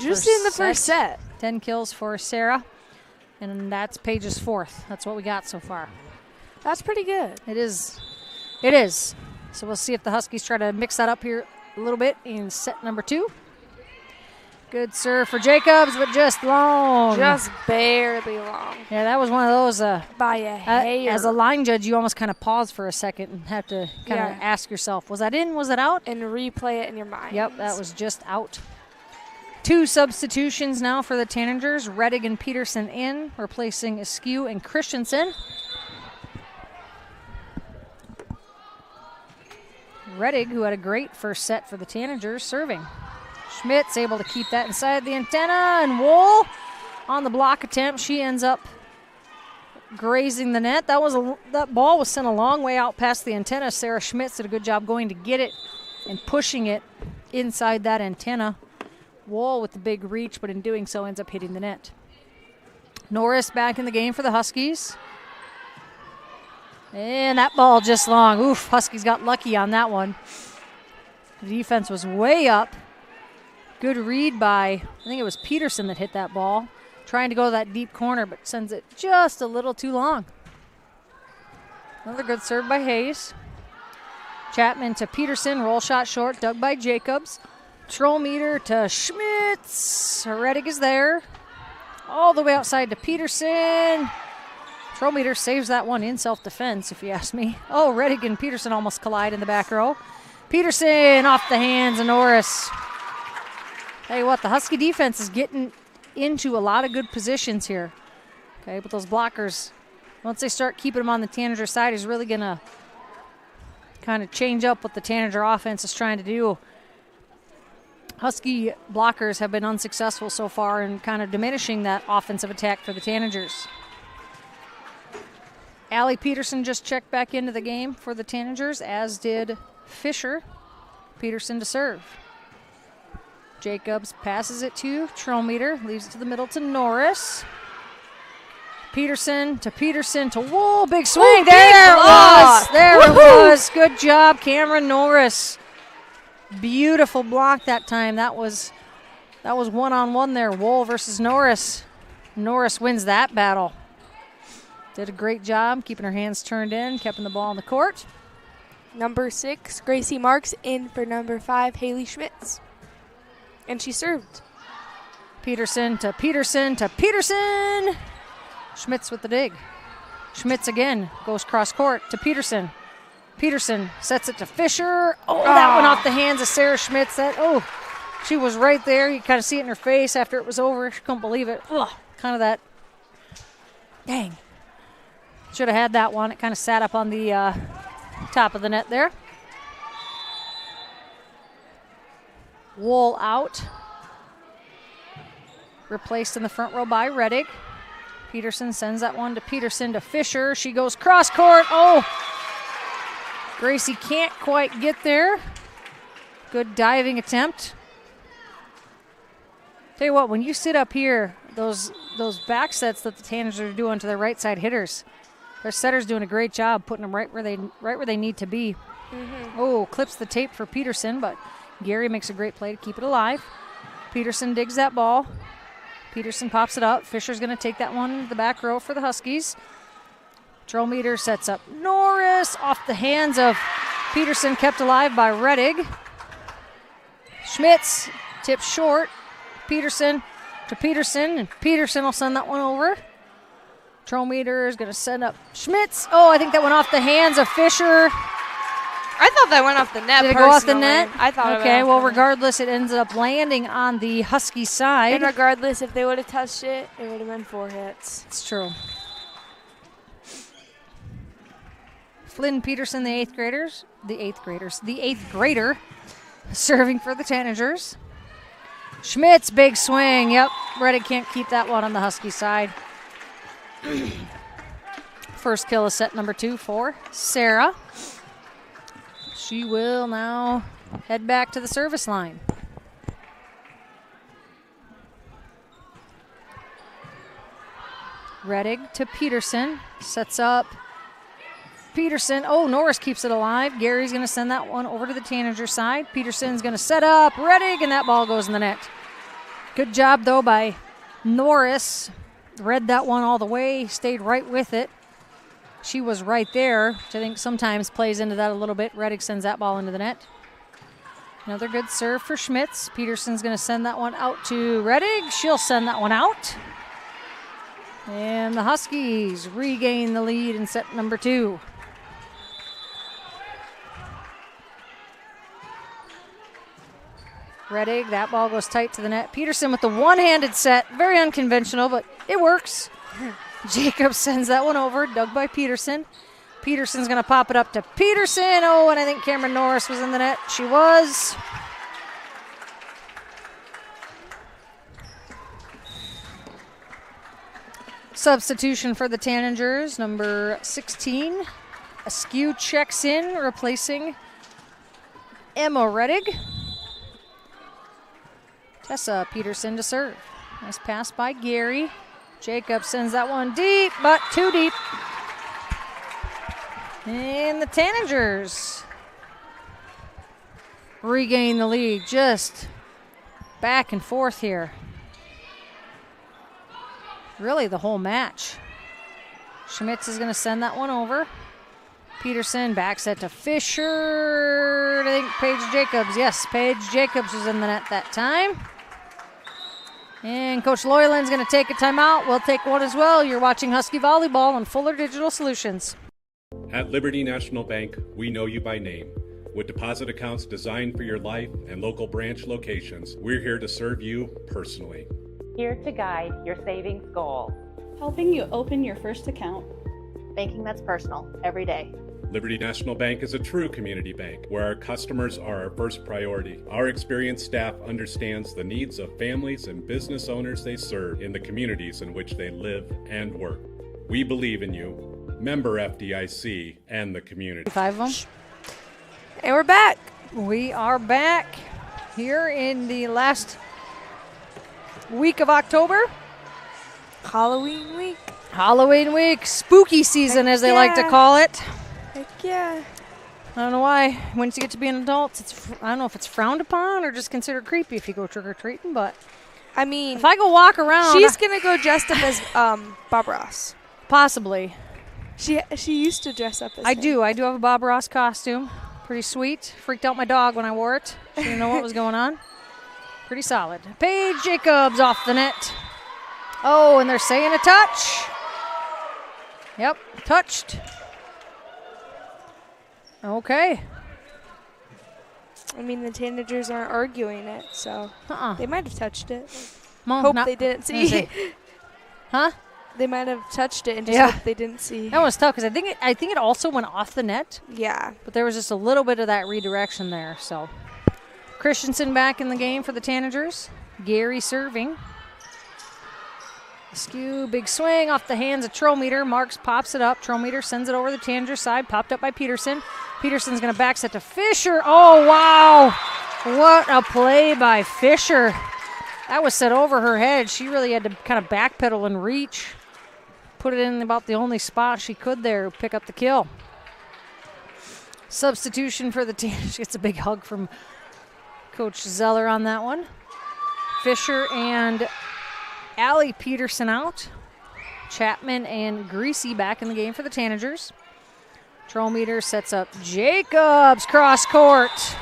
first set. 10 kills for Sarah, and that's Paige's 4th. That's what we got so far. That's pretty good. It is. It is. So we'll see if the Huskies try to mix that up here a little bit in set number 2. Good serve for Jacobs, but just long. Just barely long. Yeah, that was one of those. By a hair. As a line judge, you almost kind of pause for a second and have to kind of ask yourself, was that in, was that out? And replay it in your mind. Yep, that was just out. 2 substitutions now for the Tanagers. Rettig and Peterson in, replacing Askew and Christensen. Rettig, who had a great first set for the Tanagers, serving. Schmidt's able to keep that inside the antenna, and Wool on the block attempt. She ends up grazing the net. That ball was sent a long way out past the antenna. Sarah Schmitz did a good job going to get it and pushing it inside that antenna. Wool with the big reach, but in doing so ends up hitting the net. Norris back in the game for the Huskies. And that ball just long. Oof, Huskies got lucky on that one. The defense was way up. Good read by, I think it was Peterson that hit that ball. Trying to go to that deep corner, but sends it just a little too long. Another good serve by Hayes. Chapman to Peterson, roll shot short, dug by Jacobs. Trometer to Schmitz. Rettig is there. All the way outside to Peterson. Trometer saves that one in self-defense, if you ask me. Oh, Rettig and Peterson almost collide in the back row. Peterson off the hands of Norris. Tell you what, the Husky defense is getting into a lot of good positions here. Okay, but those blockers, once they start keeping them on the Tanager side, is really going to kind of change up what the Tanager offense is trying to do. Husky blockers have been unsuccessful so far in kind of diminishing that offensive attack for the Tanagers. Allie Peterson just checked back into the game for the Tanagers, as did Fisher. Peterson to serve. Jacobs passes it to Trometer, leaves it to the middle to Norris. Peterson to Wool, big swing. Ooh, there it was. There it was. Good job, Cameron Norris. Beautiful block that time. That was one-on-one there. Wool versus Norris. Norris wins that battle. Did a great job keeping her hands turned in, keeping the ball in the court. Number 6, Gracie Marks, in for number 5, Haley Schmitz. And she served. Peterson to Peterson to Peterson. Schmitz with the dig. Schmitz again goes cross court to Peterson. Peterson sets it to Fisher. Oh, that went off the hands of Sarah Schmitz. She was right there. You kind of see it in her face after it was over. She couldn't believe it. Kind of that. Dang. Should have had that one. It kind of sat up on the top of the net there. Wool out. Replaced in the front row by Rettig. Peterson sends that one to Peterson to Fisher. She goes cross court. Oh! Gracie can't quite get there. Good diving attempt. Tell you what, when you sit up here, those back sets that the Tanagers are doing to their right side hitters, their setter's doing a great job putting them right where they need to be. Mm-hmm. Oh, clips the tape for Peterson, but Gary makes a great play to keep it alive. Peterson digs that ball. Peterson pops it up. Fisher's going to take that one to the back row for the Huskies. Trollmeter sets up Norris off the hands of Peterson, kept alive by Rettig. Schmitz tips short. Peterson to Peterson, and Peterson will send that one over. Trollmeter is going to send up Schmitz. Oh, I think that went off the hands of Fisher. I thought that went off the net. Did it go off the net? I thought. Okay, well, regardless, it ends up landing on the Husky side. And regardless, if they would have touched it, it would have been 4 hits. It's true. Flynn Peterson, the eighth grader, serving for the Tanagers. Schmitz, big swing. Yep, Rettig can't keep that one on the Husky side. First kill is set number 2 for Sarah. She will now head back to the service line. Rettig to Peterson, sets up Peterson. Oh, Norris keeps it alive. Gary's going to send that one over to the Tanager side. Peterson's going to set up Rettig, and that ball goes in the net. Good job, though, by Norris. Read that one all the way, stayed right with it. She was right there, which I think sometimes plays into that a little bit. Rettig sends that ball into the net. Another good serve for Schmitz. Peterson's going to send that one out to Rettig. She'll send that one out. And the Huskies regain the lead in set number 2. Rettig, that ball goes tight to the net. Peterson with the one-handed set. Very unconventional, but it works. Jacobs sends that one over, dug by Peterson. Peterson's going to pop it up to Peterson. Oh, and I think Cameron Norris was in the net. She was. Substitution for the Tanagers, number 16. Askew checks in, replacing Emma Rettig. Tessa Peterson to serve. Nice pass by Gary. Jacob sends that one deep, but too deep. And the Tanagers regain the lead. Just back and forth here. Really the whole match. Schmitz is going to send that one over. Peterson back set to Fisher. I think Paige Jacobs. Yes, Paige Jacobs was in the net that time. And Coach Loyland's going to take a timeout. We'll take one as well. You're watching Husky Volleyball on Fuller Digital Solutions. At Liberty National Bank, we know you by name. With deposit accounts designed for your life and local branch locations, we're here to serve you personally. Here to guide your savings goals. Helping you open your first account. Banking that's personal every day. Liberty National Bank is a true community bank where our customers are our first priority. Our experienced staff understands the needs of families and business owners they serve in the communities in which they live and work. We believe in you, member FDIC, and the community. 5 of them. And we're back. We are back here in the last week of October. Halloween week. Halloween week. Spooky season, as they like to call it. Heck yeah. I don't know why. Once you get to be an adult, I don't know if it's frowned upon or just considered creepy if you go trick-or-treating, but I mean, if I go walk around, she's going to go dressed up as Bob Ross. Possibly. She used to dress up as I do have a Bob Ross costume. Pretty sweet. Freaked out my dog when I wore it. She didn't know what was going on. Pretty solid. Paige Jacobs off the net. Oh, and they're saying a touch. Yep, touched. Okay. I mean, the Tanagers aren't arguing it, so they might have touched it. Well, hope they didn't see. Huh? They might have touched it and just hope they didn't see. That was tough because I think it also went off the net. Yeah. But there was just a little bit of that redirection there. So Christensen back in the game for the Tanagers. Gary serving. Askew, big swing off the hands of Trollmeter. Marks pops it up. Trollmeter sends it over the Tanager side. Popped up by Peterson. Peterson's going to back set to Fisher. Oh, wow. What a play by Fisher. That was set over her head. She really had to kind of backpedal and reach. Put it in about the only spot she could there, pick up the kill. Substitution for the team. She gets a big hug from Coach Zeller on that one. Fisher and Allie Peterson out. Chapman and Greasy back in the game for the Tanagers. Trollmeter sets up Jacobs cross court.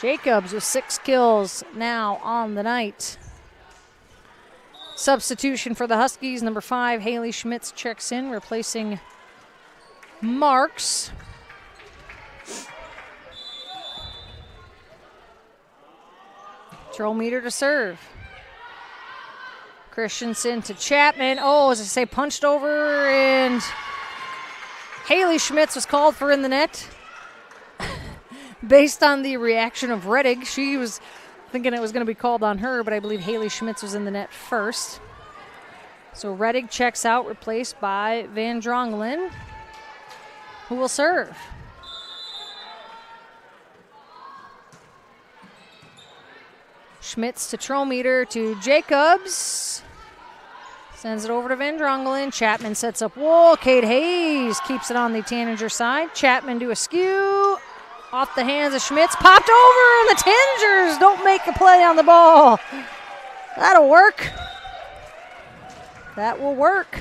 Jacobs with 6 kills now on the night. Substitution for the Huskies, number 5, Haley Schmitz checks in, replacing Marks. Trollmeter to serve. Christensen to Chapman. Oh, as I say, punched over, and Haley Schmitz was called for in the net. Based on the reaction of Rettig, she was thinking it was going to be called on her, but I believe Haley Schmitz was in the net first. So Rettig checks out, replaced by Van Drongelen, who will serve. Schmitz to Trollmeter to Jacobs. Sends it over to Van Drongelen. Chapman sets up wall. Kate Hayes keeps it on the Tanager side. Chapman to Askew. Off the hands of Schmitz. Popped over, and the Tanagers don't make a play on the ball. That'll work. That will work.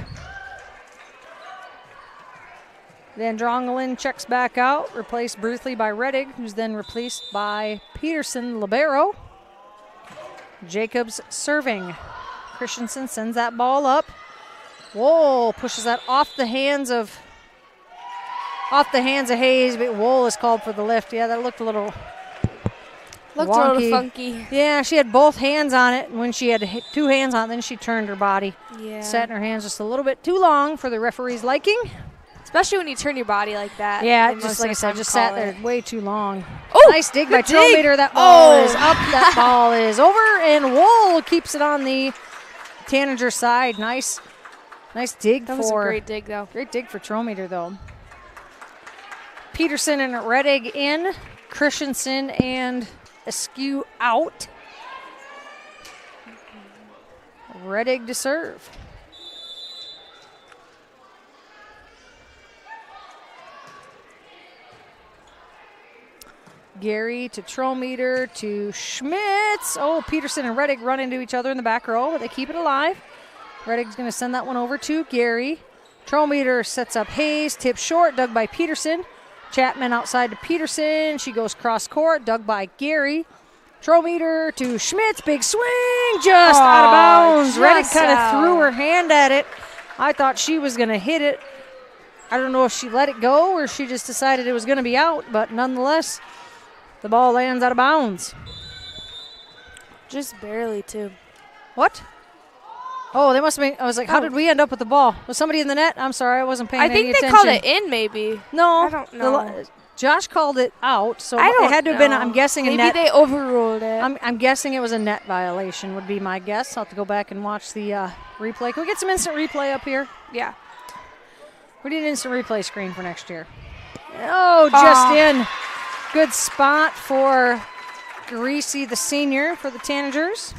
Van Drongelen checks back out, replaced briefly by Rettig, who's then replaced by Peterson Libero. Jacobs serving. Christensen sends that ball up. Wool pushes that off the hands of Hayes, but Wool is called for the lift. Yeah, that looked a little wonky. A little funky. Yeah, she had both hands on it. When she had 2 hands on it, then she turned her body. Yeah. Set in her hands just a little bit too long for the referee's liking. Especially when you turn your body like that. Yeah, just like I said, just sat there way too long. Oh, nice dig by Trollmeter. That ball is up. That ball is over, and Wool keeps it on the Tanager side. Nice dig. That was a great dig, though. Great dig for Trollmeter, though. Peterson and Rettig in. Christensen and Askew out. Rettig to serve. Gary to Trollmeter to Schmitz. Oh, Peterson and Rettig run into each other in the back row, but they keep it alive. Rettig's going to send that one over to Gary. Trollmeter sets up Hayes, tip short, dug by Peterson. Chapman outside to Peterson. She goes cross court, dug by Gary. Trollmeter to Schmitz, big swing, just out of bounds. Rettig kind of threw her hand at it. I thought she was going to hit it. I don't know if she let it go or she just decided it was going to be out, but nonetheless, the ball lands out of bounds. Just barely, too. What? Oh, they must have been. I was like, how did we end up with the ball? Was somebody in the net? I'm sorry, I wasn't paying any attention. I think they called it in, maybe. No. I don't know. Josh called it out, so it had to have been, I'm guessing, a net. Maybe they overruled it. I'm guessing it was a net violation would be my guess. I'll have to go back and watch the replay. Can we get some instant replay up here? Yeah. We need an instant replay screen for next year. Oh, just in. Good spot for Greasy, the senior, for the Tanagers.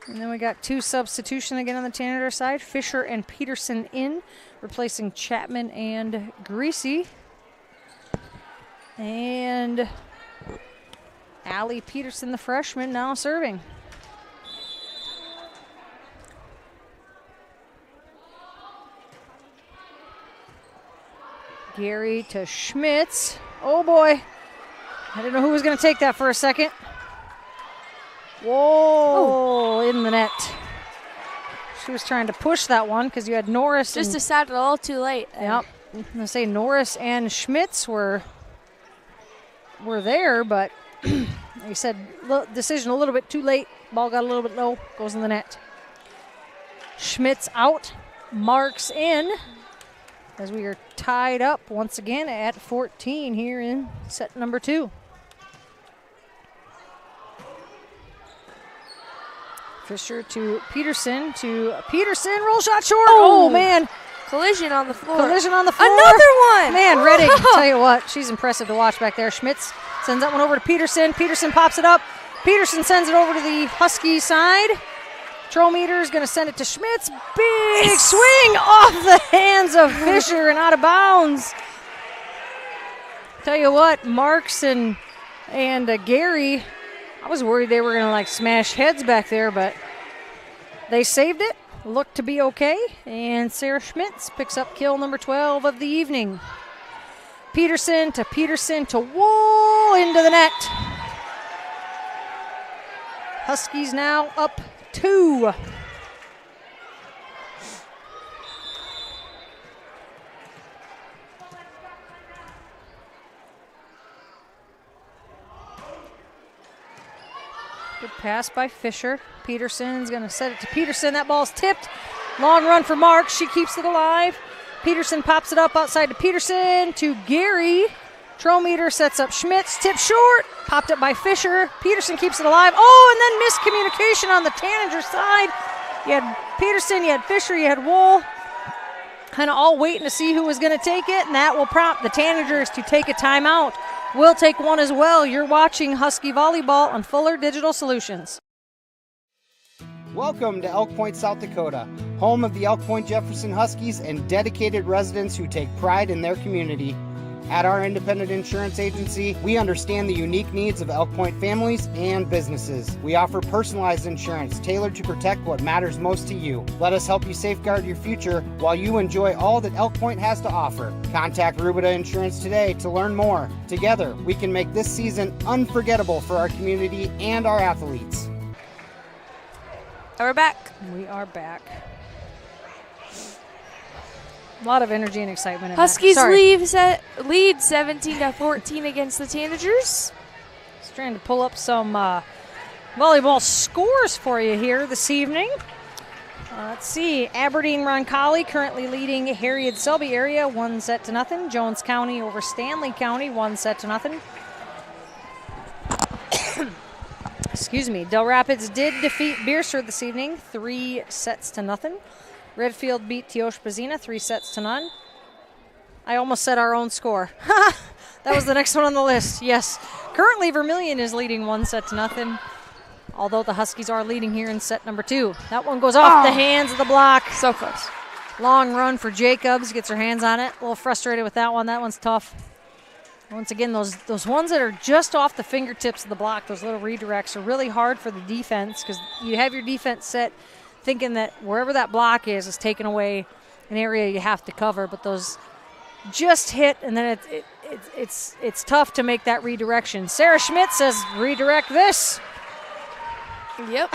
And then we got 2 substitution again on the Tanager side. Fisher and Peterson in, replacing Chapman and Greasy. And Allie Peterson, the freshman, now serving. Gary to Schmitz. Oh boy. I didn't know who was going to take that for a second. Whoa, in the net. She was trying to push that one because you had Norris. Just decided a little too late. Yep. I'm going to say Norris and Schmitz were there, but like I said, decision a little bit too late. Ball got a little bit low, goes in the net. Schmitz out, Marks in, as we are tied up once again at 14 here in set number 2. Fisher to Peterson, roll shot short. Oh, man. Collision on the floor. Collision on the floor. Another one. Man, Rettig, tell you what, she's impressive to watch back there. Schmitz sends that one over to Peterson. Peterson pops it up. Peterson sends it over to the Husky side. Trollmeter is going to send it to Schmitz. Big swing off the hands of Fisher and out of bounds. Tell you what, Marks and Gary, I was worried they were going to like smash heads back there, but They saved it, looked to be okay, and Sarah Schmitz picks up kill number 12 of the evening. Peterson to Wool into the net. Huskies now up 2. Good pass by Fisher. Peterson's going to set it to Peterson. That ball's tipped. Long run for Marks. She keeps it alive. Peterson pops it up outside to Peterson to Gary. Trometer sets up Schmitz. Tip short. Popped up by Fisher. Peterson keeps it alive. Oh, and then miscommunication on the Tanager side. You had Peterson, you had Fisher, you had Wool. Kind of all waiting to see who was going to take it, and that will prompt the Tanagers to take a timeout. We'll take one as well. You're watching Husky Volleyball on Fuller Digital Solutions. Welcome to Elk Point, South Dakota, home of the Elk Point-Jefferson Huskies and dedicated residents who take pride in their community. At our independent insurance agency, we understand the unique needs of Elk Point families and businesses. We offer personalized insurance tailored to protect what matters most to you. Let us help you safeguard your future while you enjoy all that Elk Point has to offer. Contact Rubida Insurance today to learn more. Together, we can make this season unforgettable for our community and our athletes. We're back. We are back. A lot of energy and excitement. Huskies lead 17-14 against the Tanagers. Just trying to pull up some volleyball scores for you here this evening. Let's see. Aberdeen Roncalli currently leading Harriet Selby area 1-0. Jones County over Stanley County 1-0. Excuse me. Del Rapids did defeat Beersford this evening 3-0. Redfield beat Teosha-Pazina 3-0. I almost said our own score. That was the next one on the list. Yes. Currently, Vermillion is leading 1-0. Although the Huskies are leading here in set number 2. That one goes off the hands of the block. So close. Long run for Jacobs. Gets her hands on it. A little frustrated with that one. That one's tough. Once again, those ones that are just off the fingertips of the block, those little redirects, are really hard for the defense because you have your defense set thinking that wherever that block is taking away an area you have to cover, but those just hit, and then it's tough to make that redirection. Sarah Schmidt says, redirect this. Yep.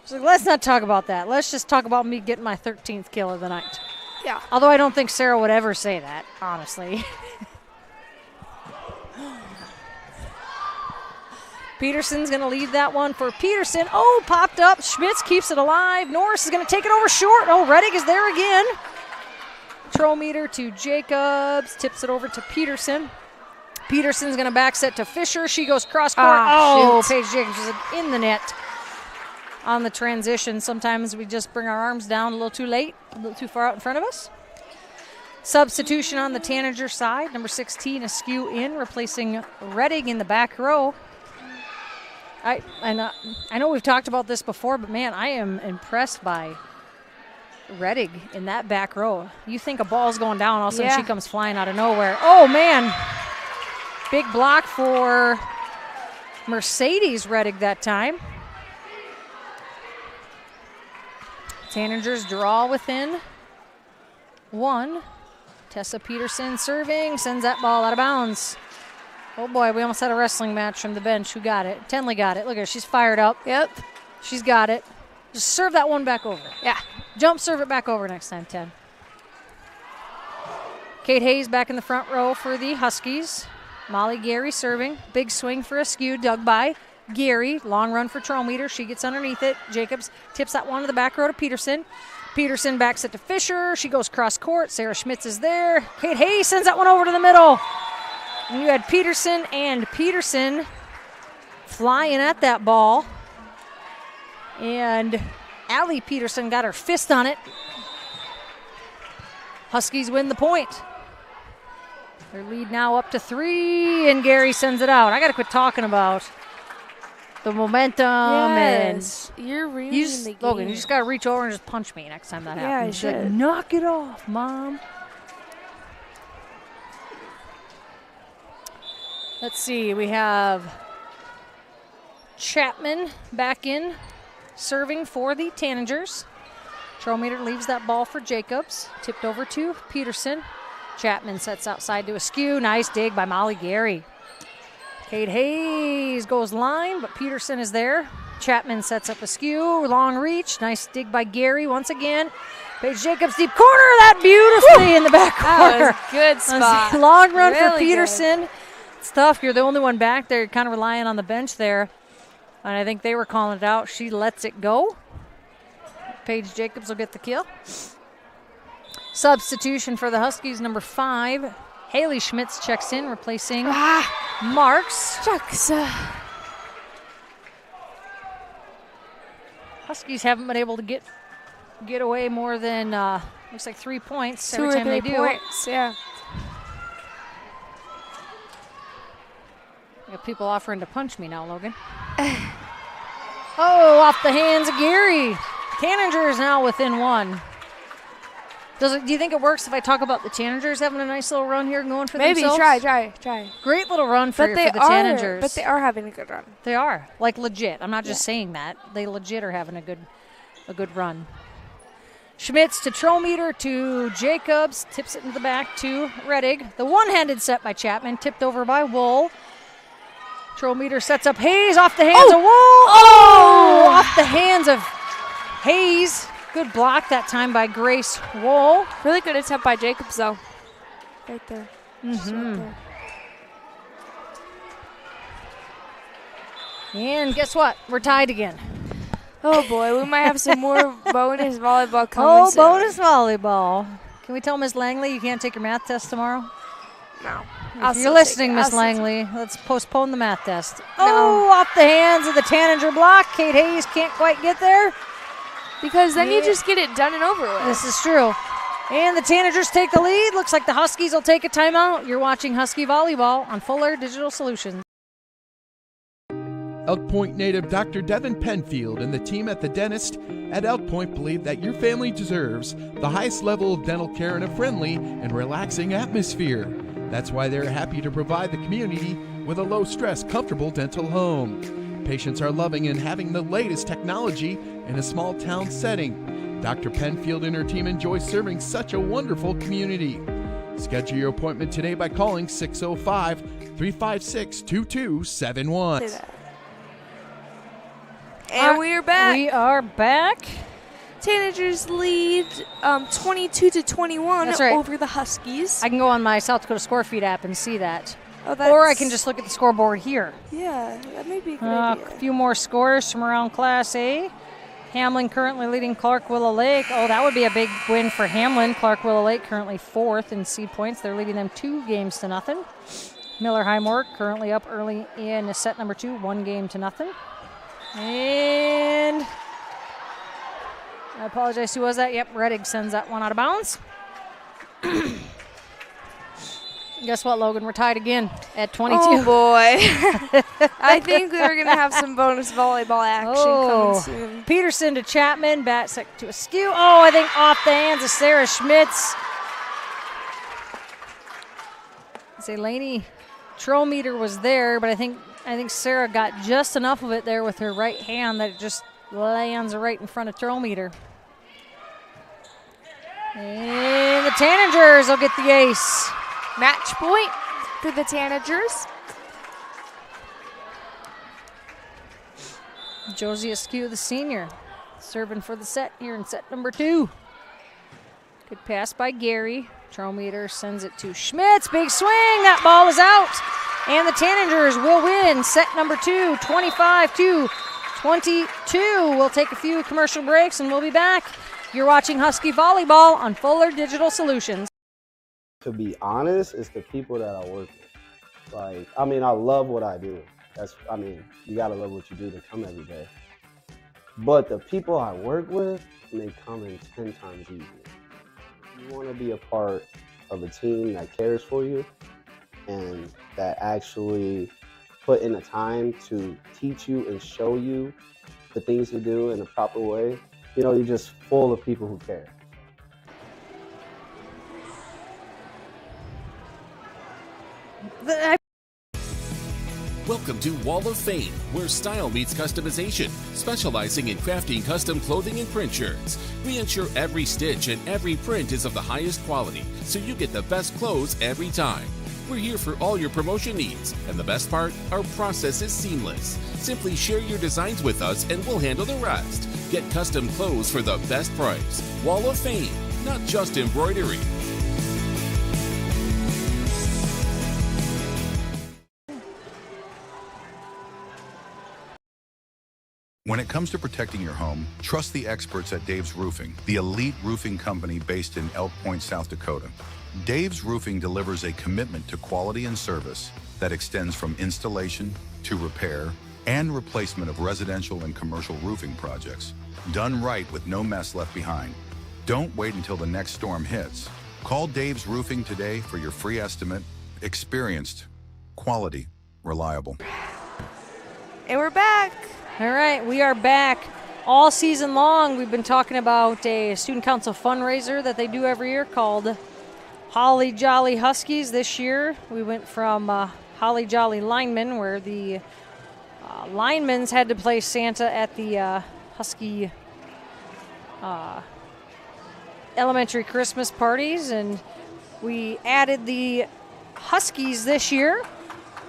So let's not talk about that. Let's just talk about me getting my 13th kill of the night. Yeah. Although I don't think Sarah would ever say that, honestly. Peterson's going to lead that one for Peterson. Oh, popped up. Schmitz keeps it alive. Norris is going to take it over short. Oh, Reddick is there again. Trometer to Jacobs. Tips it over to Peterson. Peterson's going to back set to Fisher. She goes cross court. Paige Jacobs is in the net on the transition. Sometimes we just bring our arms down a little too late, a little too far out in front of us. Substitution on the Tanager side. Number 16, Askew in, replacing Reddick in the back row. I know we've talked about this before, but man, I am impressed by Reddick in that back row. You think a ball's going down, all of a sudden she comes flying out of nowhere. Oh man, big block for Mercedes Reddick that time. Tanagers draw within 1. Tessa Peterson serving, sends that ball out of bounds. Oh boy, we almost had a wrestling match from the bench. Who got it? Tenley got it. Look at her, she's fired up. Yep. She's got it. Just serve that one back over. Yeah. Jump serve it back over next time, 10. Kate Hayes back in the front row for the Huskies. Molly Gary serving. Big swing for Askew, dug by Gary. Long run for Trometer. She gets underneath it. Jacobs tips that one to the back row to Peterson. Peterson backs it to Fisher. She goes cross court. Sarah Schmitz is there. Kate Hayes sends that one over to the middle. And you had Peterson flying at that ball. And Allie Peterson got her fist on it. Huskies win the point. Their lead now up to 3, and Gary sends it out. I got to quit talking about the momentum. Yes, and you're really in the game. Logan, you just got to reach over and just punch me next time that happens. Yeah, I should. Like, knock it off, Mom. Let's see, we have Chapman back in, serving for the Tanagers. Trometer leaves that ball for Jacobs. Tipped over to Peterson. Chapman sets outside to Askew. Nice dig by Molly Gary. Kate Hayes goes line, but Peterson is there. Chapman sets up Askew. Long reach. Nice dig by Gary once again. Paige Jacobs deep corner. That beautifully in the back corner. That was a good spot. Long run Really for Peterson. Good. It's tough. You're the only one back there. You're kind of relying on the bench there. And I think they were calling it out. She lets it go. Paige Jacobs will get the kill. Substitution for the Huskies, number 5. Haley Schmitz checks in, replacing Marks. Shucks. Huskies haven't been able to get away more than looks like 3 points every 2 or time 3 they do. points, yeah. I got people offering to punch me now, Logan. Oh, off the hands of Gary. Tanager is now within 1. Do you think it works if I talk about the Tanagers having a nice little run here going for themselves? Maybe, try. Great little run for the Tanagers. But they are having a good run. They are, like legit. I'm not just saying that. They legit are having a good run. Schmitz to Trometer to Jacobs. Tips it into the back to Rettig. The one-handed set by Chapman. Tipped over by Wool. Trometer sets up Hayes off the hands of Wool. Oh! Off the hands of Hayes. Good block that time by Grace Wool. Really good attempt by Jacobs, though. Right there. Just right there. And guess what? We're tied again. Oh, boy. We might have some more bonus volleyball coming soon. Bonus volleyball. Can we tell Miss Langley you can't take your math test tomorrow? No. If you're listening, Miss Langley, let's postpone the math test. Oh, off the hands of the Tanager block. Kate Hayes can't quite get there. Because then you just get it done and over with. This is true. And the Tanagers take the lead. Looks like the Huskies will take a timeout. You're watching Husky Volleyball on Fuller Digital Solutions. Elk Point native Dr. Devin Penfield and the team at The Dentist at Elk Point believe that your family deserves the highest level of dental care in a friendly and relaxing atmosphere. That's why they're happy to provide the community with a low-stress, comfortable dental home. Patients are loving and having the latest technology in a small-town setting. Dr. Penfield and her team enjoy serving such a wonderful community. Schedule your appointment today by calling 605-356-2271. And we are back. We are back. Tanagers lead 22-21 over the Huskies. I can go on my South Dakota Score Feed app and see that. Oh, or I can just look at the scoreboard here. Yeah, that may be a good idea. A few more scores from around Class A. Hamlin currently leading Clark Willow Lake. Oh, that would be a big win for Hamlin. Clark Willow Lake currently 4th in seed points. They're leading them 2-0. Miller Highmore currently up early in set number 2, 1-0. And I apologize, who was that? Yep, Rettig sends that one out of bounds. Guess what, Logan? We're tied again at 22. Oh, boy. I think we're going to have some bonus volleyball action coming soon. Peterson to Chapman. Bat set to Askew. Oh, I think off the hands of Sarah Schmitz. Laney Trometer was there, but I think Sarah got just enough of it there with her right hand that it just lands right in front of Trometer. And the Tanagers will get the ace. Match point for the Tanagers. Josie Askew, the senior, serving for the set here in set number 2. Good pass by Gary. Trometer sends it to Schmitz. Big swing. That ball is out. And the Tanagers will win set number 2, 25-22. We'll take a few commercial breaks and we'll be back. You're watching Husky Volleyball on Fuller Digital Solutions. To be honest, it's the people that I work with. I love what I do. You gotta love what you do to come every day. But the people I work with, they come in 10 times easier. You wanna be a part of a team that cares for you and that actually put in the time to teach you and show you the things to do in a proper way. You're just full of people who care. Welcome to Wall of Fame, where style meets customization, specializing in crafting custom clothing and print shirts. We ensure every stitch and every print is of the highest quality, so you get the best clothes every time. We're here for all your promotion needs, and the best part, our process is seamless. Simply share your designs with us and we'll handle the rest. Get custom clothes for the best price. Wall of Fame, not just embroidery. When it comes to protecting your home, trust the experts at Dave's Roofing, the elite roofing company based in Elk Point, South Dakota. Dave's Roofing delivers a commitment to quality and service that extends from installation to repair and replacement of residential and commercial roofing projects. Done right with no mess left behind. Don't wait until the next storm hits. Call Dave's Roofing today for your free estimate. Experienced, quality, reliable. And we're back. All right, we are back. All season long, we've been talking about a student council fundraiser that they do every year called Holly Jolly Huskies. This year, we went from Holly Jolly Linemen, where the linemen had to play Santa at the Husky elementary Christmas parties, and we added the Huskies this year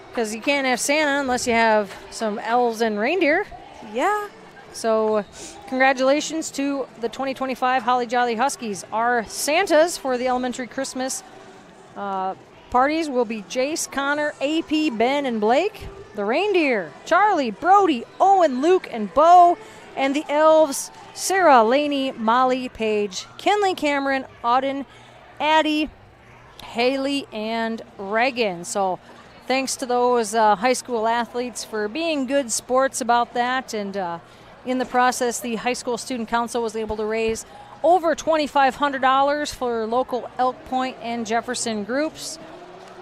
because you can't have Santa unless you have some elves and reindeer. Yeah. So congratulations to the 2025 Holly Jolly Huskies. Our Santas for the elementary Christmas parties will be Jace, Connor, AP, Ben, and Blake. The reindeer, Charlie, Brody, Owen, Luke, and Bo. And the elves, Sarah, Lainey, Molly, Paige, Kinley, Cameron, Auden, Addie, Haley, and Reagan. So thanks to those high school athletes for being good sports about that. And in the process, the high school student council was able to raise over $2,500 for local Elk Point and Jefferson groups.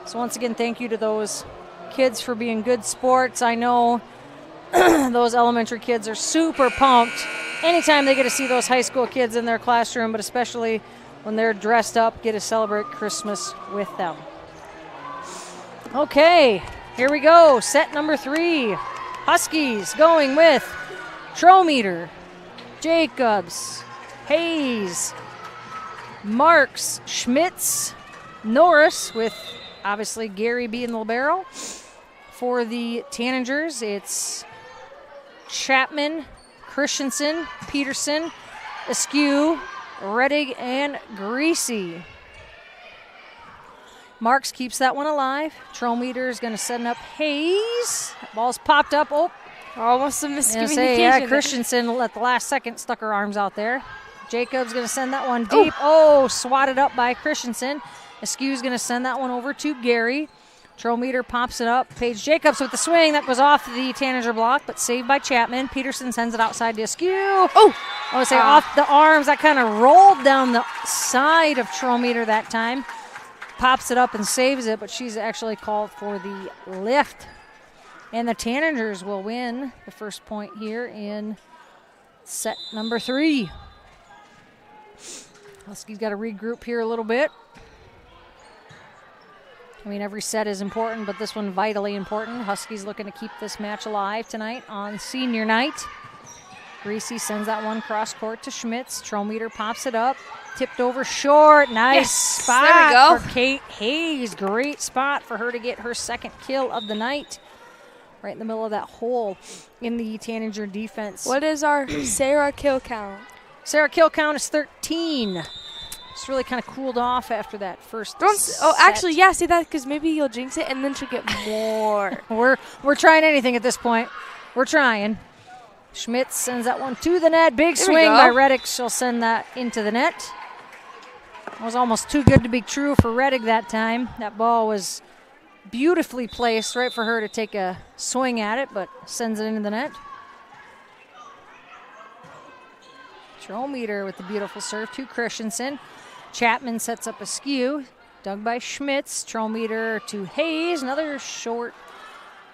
So once again, thank you to those kids for being good sports. I know those elementary kids are super pumped anytime they get to see those high school kids in their classroom, but especially when they're dressed up, get to celebrate Christmas with them. Okay, here we go. Set number 3. Huskies going with Trometer, Jacobs, Hayes, Marks, Schmitz, Norris, with obviously Gary being the libero. For the Tanagers, it's Chapman, Christensen, Peterson, Askew, Reddig, and Greasy. Marks keeps that one alive. Trometer is going to send up Hayes. That ball's popped up. Oh, almost a miscommunication. Yeah, Christensen at the last second stuck her arms out there. Jacob's going to send that one deep. Oh, swatted up by Christensen. Askew's going to send that one over to Gary. Trometer pops it up. Paige Jacobs with the swing. That was off the Tanager block, but saved by Chapman. Peterson sends it outside to Askew. Oh! I would say off the arms. That kind of rolled down the side of Trometer that time. Pops it up and saves it, but she's actually called for the lift. And the Tanagers will win the first point here in set number 3. Huskies got to regroup here a little bit. I mean, every set is important, but this one vitally important. Huskies looking to keep this match alive tonight on senior night. Greasy sends that one cross court to Schmitz. Trometer pops it up. Tipped over short. Nice spot there we go. for Kate Hayes. Great spot for her to get her second kill of the night. Right in the middle of that hole in the Tanager defense. What is our Sarah kill count? Sarah kill count is 13. It's really kind of cooled off after that first actually, yeah, say that because maybe you'll jinx it and then she'll get more. We're trying anything at this point. We're trying. Schmitz sends that one to the net. Big swing by Reddick. She'll send that into the net. It was almost too good to be true for Reddick that time. That ball was beautifully placed right for her to take a swing at it, but sends it into the net. Trometer with the beautiful serve to Christensen. Chapman sets up Askew. Dug by Schmitz. Trometer to Hayes. Another short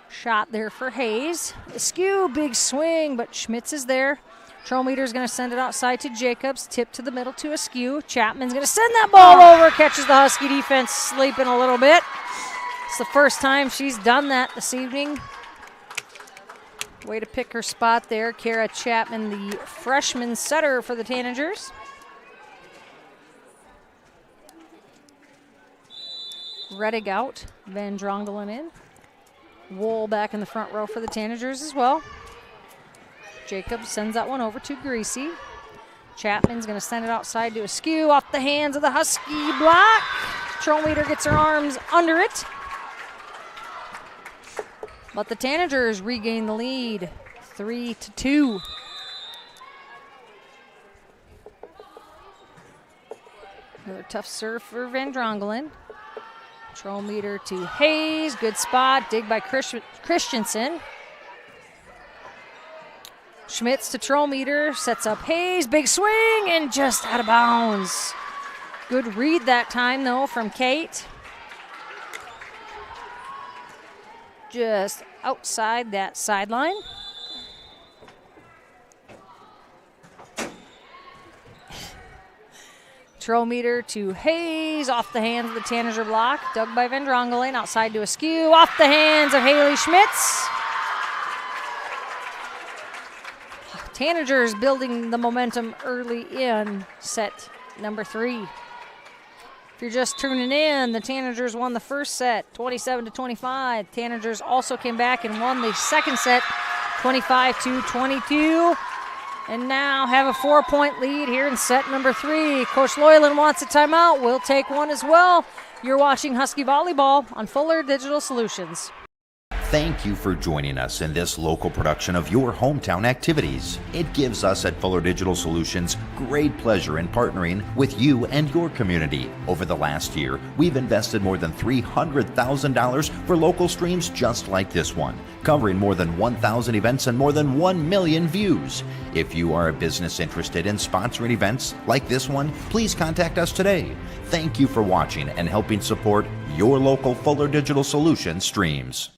shot there for Hayes. Askew, big swing, but Schmitz is there. Trometer's going to send it outside to Jacobs. Tip to the middle to Askew. Chapman's going to send that ball over. Catches the Husky defense sleeping a little bit. It's the first time she's done that this evening Way to pick her spot there. Kara Chapman, the freshman setter for the Tanagers. Rettig out. Van Drongelen in. Wool back in the front row for the Tanagers as well. Jacobs sends that one over to Greasy. Chapman's going to send it outside to Askew off the hands of the Husky block. Trollmeter gets her arms under it. But the Tanagers regain the lead, 3-2. Another tough serve for Van Drongelen. Trollmeter to Hayes, good spot, dig by Christensen. Schmitz to Trollmeter, sets up Hayes, big swing, and just out of bounds. Good read that time, though, from Kate. Just outside that sideline. Trollmeter to Hayes, off the hands of the Tanager block. Dug by Van Drongelen, outside to Askew, off the hands of Haley Schmitz. Tanagers building the momentum early in set number 3. If you're just tuning in, the Tanagers won the first set, 27-25. Tanagers also came back and won the second set, 25-22. And now have a 4-point lead here in set number 3. Coach Loyland wants a timeout. We'll take one as well. You're watching Husky Volleyball on Fuller Digital Solutions. Thank you for joining us in this local production of your hometown activities. It gives us at Fuller Digital Solutions great pleasure in partnering with you and your community. Over the last year, we've invested more than $300,000 for local streams just like this one, covering more than 1,000 events and more than 1 million views. If you are a business interested in sponsoring events like this one, please contact us today. Thank you for watching and helping support your local Fuller Digital Solutions streams.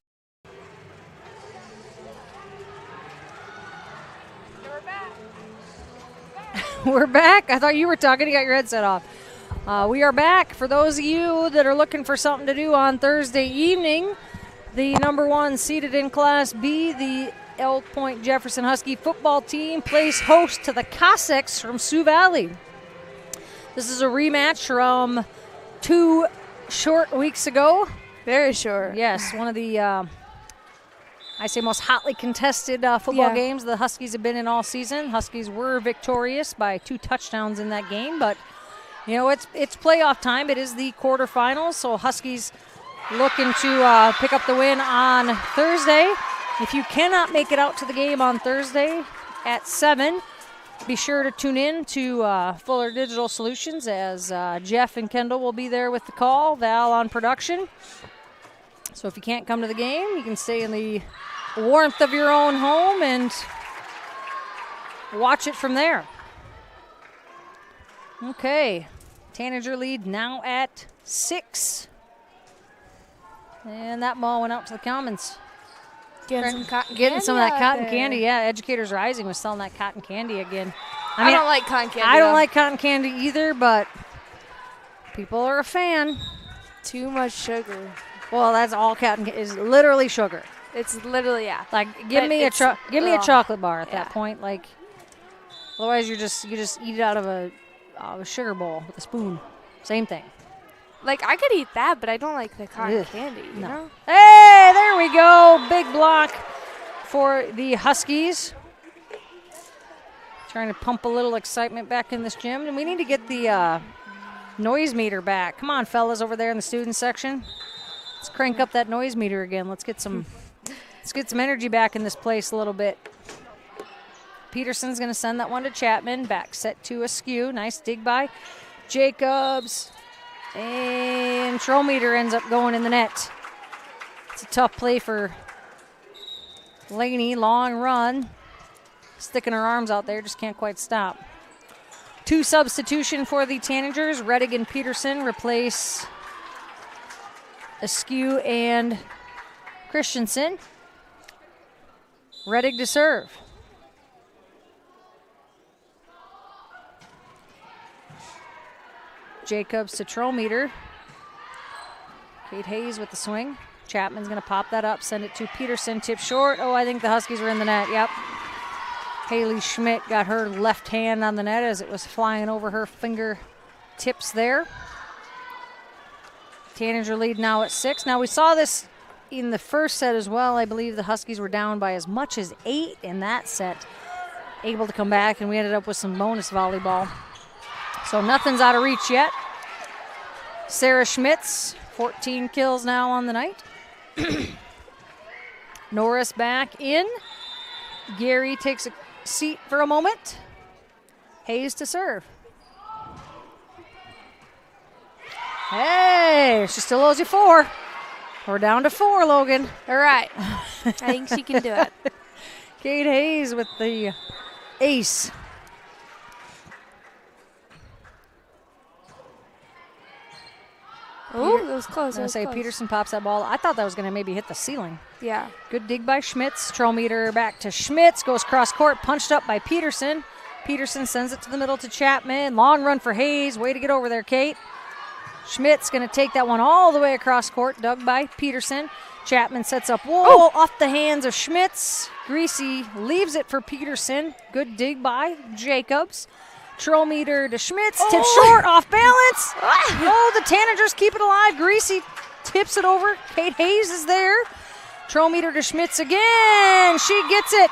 We're back. I thought you were talking. You got your headset off. We are back. For those of you that are looking for something to do on Thursday evening, the number 1 seeded in Class B, the Elk Point-Jefferson Husky football team, plays host to the Cossacks from Sioux Valley. This is a rematch from 2 short weeks ago. Very short. Yes, one of the I say most hotly contested football games the Huskies have been in all season. Huskies were victorious by 2 touchdowns in that game, but you know it's playoff time. It is the quarterfinals, so Huskies looking to pick up the win on Thursday. If you cannot make it out to the game on Thursday at 7, be sure to tune in to Fuller Digital Solutions as Jeff and Kendall will be there with the call, Val on production. So if you can't come to the game, you can stay in the warmth of your own home and watch it from there. Okay, Tanager lead now at 6. And that ball went out to the Commons. Getting some cotton Getting candy some of that out cotton there. candy. Yeah, Educators Rising was selling that cotton candy again. I don't like cotton candy. I don't though. like cotton candy either, but people are a fan. Too much sugar. Well, that's all cotton is literally sugar. It's literally, yeah. Like give But me a it's- chocolate bar at that point. Like otherwise you just eat it out of a sugar bowl with a spoon. Same thing. Like, I could eat that, but I don't like the cotton Ugh, candy, you no. know? Hey, there we go. Big block for the Huskies. Trying to pump a little excitement back in this gym. And we need to get the noise meter back. Come on, fellas over there in the student section. Let's crank up that noise meter again. Let's get some energy back in this place a little bit. Peterson's going to send that one to Chapman. Back set to Askew. Nice dig by Jacobs. And Trollmeter ends up going in the net. It's a tough play for Laney. Long run. Sticking her arms out there. Just can't quite stop. 2 substitution for the Tanagers. Rettig and Peterson replace Askew and Christensen. Rettig to serve. Jacobs to Trollmeter. Kate Hayes with the swing. Chapman's going to pop that up, send it to Peterson, tip short. Oh, I think the Huskies are in the net. Yep. Haley Schmidt got her left hand on the net as it was flying over her fingertips there. Tanager lead now at 6. Now we saw this in the first set as well. I believe the Huskies were down by as much as 8 in that set. Able to come back, and we ended up with some bonus volleyball. So nothing's out of reach yet. Sarah Schmitz, 14 kills now on the night. Norris back in. Gary takes a seat for a moment. Hayes to serve. Hey, she still owes you 4. We're down to 4, Logan. All right. I think she can do it. Kate Hayes with the ace. Oh, that was close. I was going to say, Peterson pops that ball. I thought that was going to maybe hit the ceiling. Yeah. Good dig by Schmitz. Trollmeter back to Schmitz. Goes cross court. Punched up by Peterson. Peterson sends it to the middle to Chapman. Long run for Hayes. Way to get over there, Kate. Schmitz going to take that one all the way across court. Dug by Peterson. Chapman sets up Wool off the hands of Schmitz. Greasy leaves it for Peterson. Good dig by Jacobs. Trollmeter to Schmitz, tip short, off balance. Oh, the Tanagers keep it alive. Greasy tips it over. Kate Hayes is there. Trollmeter to Schmitz again. She gets it.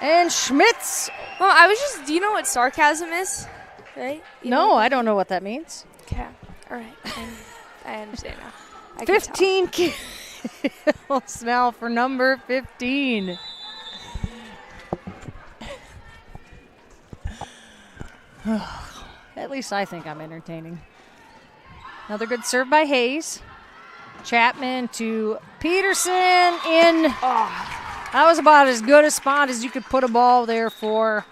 And Schmitz. Well, I was just, do you know what sarcasm is? Right? No, I don't know what that means. Okay. All right. I understand now. 15 kills now for number 15. At least I think I'm entertaining. Another good serve by Hayes. Chapman to Peterson in. That was about as good a spot as you could put a ball there for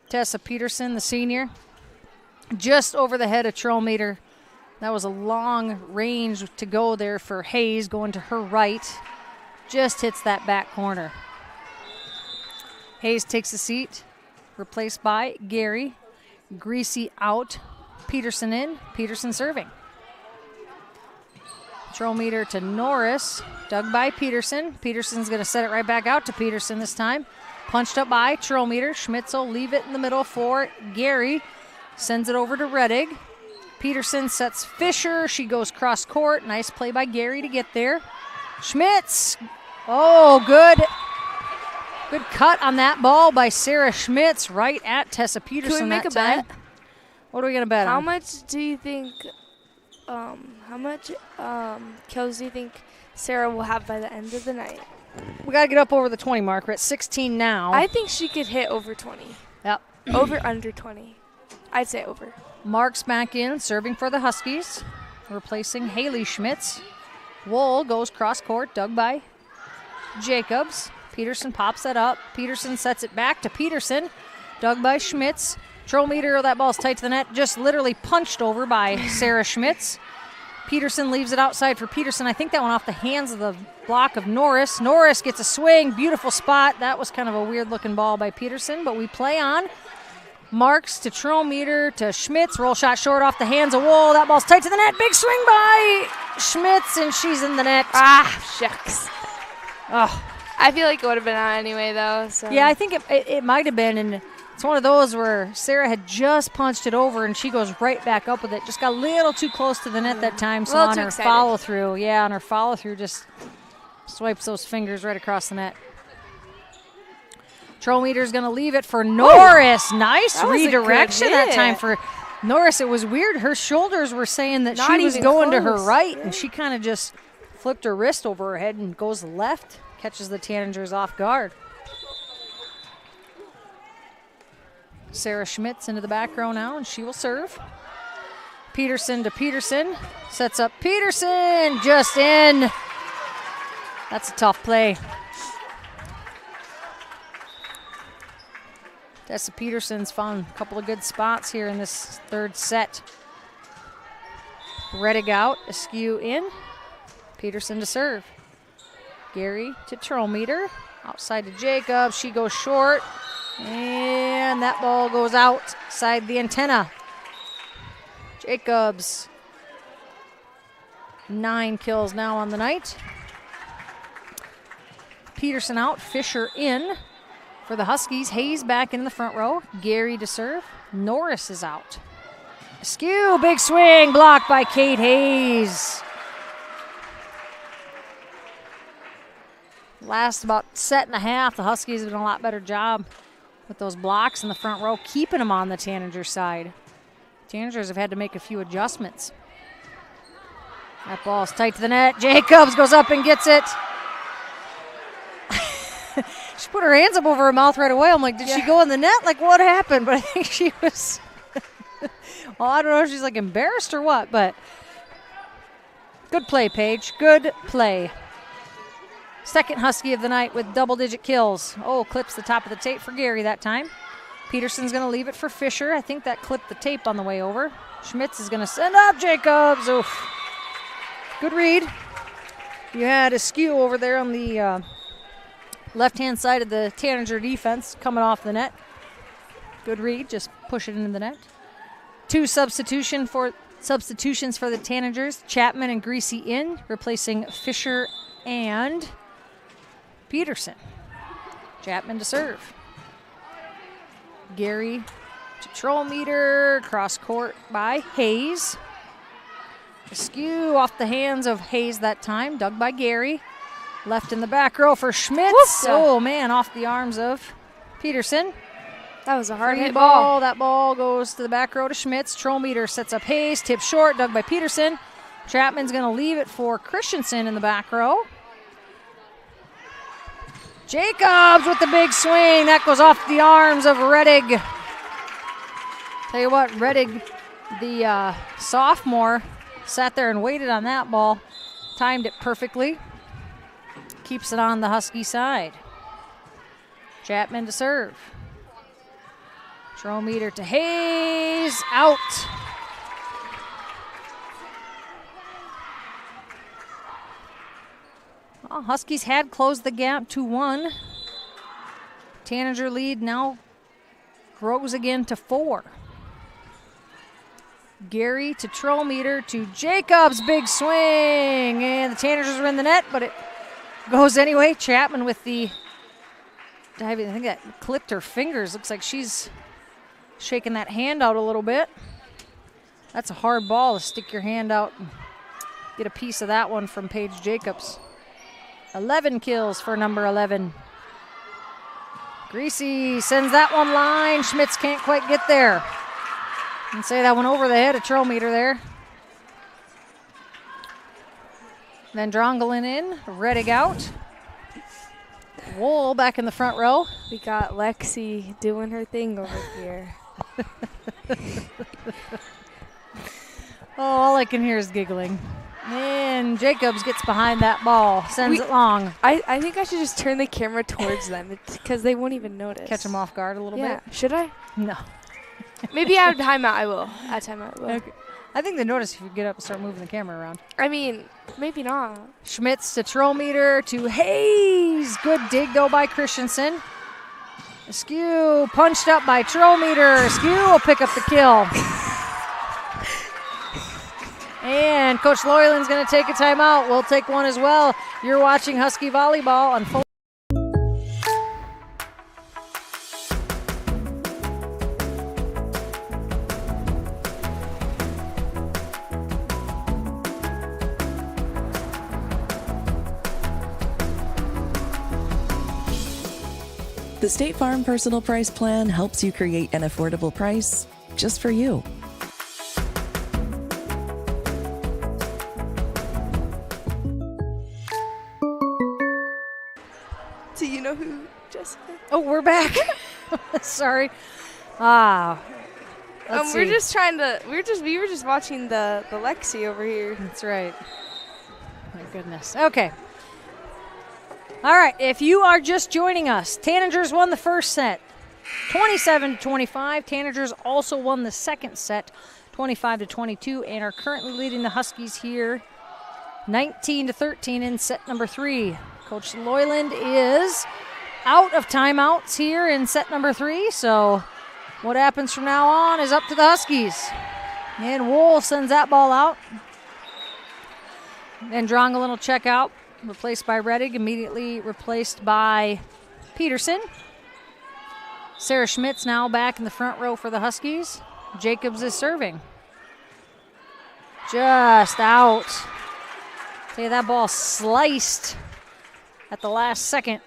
Tessa Peterson, the senior. Just over the head of Trollmeter. That was a long range to go there for Hayes going to her right. Just hits that back corner. Hayes takes a seat, replaced by Gary. Greasy out, Peterson in, Peterson serving. Trollmeter to Norris, dug by Peterson. Peterson's going to set it right back out to Peterson this time. Punched up by Trollmeter. Schmitz will leave it in the middle for Gary. Sends it over to Reddig. Peterson sets Fisher. She goes cross court. Nice play by Gary to get there. Schmitz. Oh, good. Good cut on that ball by Sarah Schmitz right at Tessa Peterson. Can we make that a time. bet? What are we going to bet on? How much do you think, kills do you think Sarah will have by the end of the night? We got to get up over the 20 mark. We're at 16 now. I think she could hit over 20. Yep. Over, under 20. I'd say over. Mark's back in, serving for the Huskies, replacing Haley Schmitz. Wool goes cross court, dug by Jacobs. Peterson pops that up. Peterson sets it back to Peterson. Dug by Schmitz. Trollmeter, that ball's tight to the net. Just literally punched over by Sarah Schmitz. Peterson leaves it outside for Peterson. I think that went off the hands of the block of Norris. Norris gets a swing. Beautiful spot. That was kind of a weird-looking ball by Peterson, but we play on. Marks to Trollmeter to Schmitz. Roll shot short off the hands of Wool. That ball's tight to the net. Big swing by Schmitz, and she's in the net. Shucks. Oh. I feel like it would have been out anyway, though. So. Yeah, I think it might have been, and it's one of those where Sarah had just punched it over, and she goes right back up with it. Just got a little too close to the net that time, so on her follow-through, just swipes those fingers right across the net. Trollmeter's going to leave it for Norris. Nice redirection that time for Norris. It was weird. Her shoulders were saying that she was going to her right, and she kind of just flipped her wrist over her head and goes left. Catches the Tanagers off guard. Sarah Schmitz into the back row now, and she will serve. Peterson to Peterson. Sets up Peterson. Just in. That's a tough play. Tessa Peterson's found a couple of good spots here in this third set. Reddig out, Askew in. Peterson to serve. Gary to Trollmeter. Outside to Jacob. She goes short. And that ball goes outside the antenna. Jacobs 9 kills now on the night. Peterson out, Fisher in for the Huskies. Hayes back in the front row. Gary to serve. Norris is out. Askew, big swing, blocked by Kate Hayes. Last about set and a half, the Huskies have done a lot better job with those blocks in the front row, keeping them on the Tanager side. Tanagers have had to make a few adjustments. That ball's tight to the net. Jacobs goes up and gets it. She put her hands up over her mouth right away. I'm like, did she go in the net? Like, what happened? But I think she was, well, I don't know if she's like embarrassed or what, but good play, Paige. Good play. Second Husky of the night with double-digit kills. Oh, clips the top of the tape for Gary that time. Peterson's going to leave it for Fisher. I think that clipped the tape on the way over. Schmitz is going to send up Jacobs. Oof. Good read. You had Askew over there on the left-hand side of the Tanager defense coming off the net. Good read. Just push it into the net. 2 substitutions for the Tanagers. Chapman and Greasy in, replacing Fisher and Peterson. Chapman to serve. Gary to troll meter, cross court by Hayes. Askew off the hands of Hayes that time, dug by Gary. Left in the back row for Schmitz. Oh man, off the arms of Peterson. That was a hard hit ball. That ball goes to the back row to Schmitz. Troll meter sets up Hayes, tip short, dug by Peterson. Chapman's going to leave it for Christensen in the back row. Jacobs with the big swing. That goes off the arms of Rettig. Tell you what, Rettig, the sophomore, sat there and waited on that ball. Timed it perfectly. Keeps it on the Husky side. Chapman to serve. Throw meter to Hayes. Out. Well, Huskies had closed the gap to 1. Tanager lead now grows again to 4. Gary to troll meter to Jacobs. Big swing. And the Tanagers are in the net, but it goes anyway. Chapman with the diving. I think that clipped her fingers. Looks like she's shaking that hand out a little bit. That's a hard ball to stick your hand out and get a piece of that one from Paige Jacobs. 11 kills for number 11. Greasy sends that one line. Schmitz can't quite get there. And say that one over the head of troll meter there. Then Drongelin in, Rettig out. Wool back in the front row. We got Lexi doing her thing over here. Oh, all I can hear is giggling. And Jacobs gets behind that ball, sends it long. I think I should just turn the camera towards them because they won't even notice. Catch them off guard a little bit. Should I? No. Maybe at timeout I will. At timeout I will. Okay. I think they notice if you get up and start moving the camera around. I mean, maybe not. Schmitz to troll meter to Hayes. Good dig though by Christensen. Askew punched up by troll meter. Askew will pick up the kill. And Coach Loyland's going to take a timeout. We'll take one as well. You're watching Husky Volleyball on full. The State Farm Personal Price Plan helps you create an affordable price just for you. Do you know who Jessica? Oh, we're back. Sorry. Let's see. We're just trying to. We were just watching the Lexi over here. That's right. My goodness. Okay. All right. If you are just joining us, Tanagers won the first set, 27-25. Tanagers also won the second set, 25-22, and are currently leading the Huskies here, 19-13 in set number 3. Coach Loyland is out of timeouts here in set number 3, so what happens from now on is up to the Huskies. And Wool sends that ball out. And drawing a little check out, replaced by Rettig, immediately replaced by Peterson. Sarah Schmitz now back in the front row for the Huskies. Jacobs is serving. Just out. See, that ball sliced at the last second.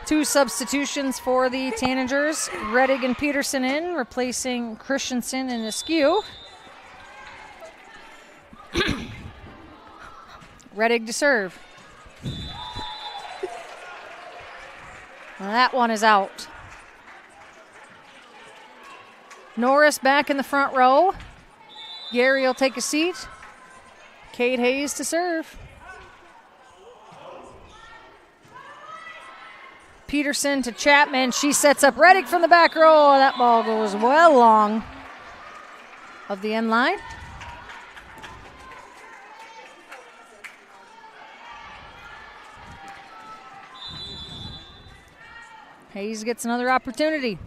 Two substitutions for the Tanagers. Rettig and Peterson in, replacing Christensen and Askew. Rettig to serve. That one is out. Norris back in the front row. Gary will take a seat. Kate Hayes to serve. Peterson to Chapman. She sets up Rettig from the back row. That ball goes well long of the end line. Hayes gets another opportunity.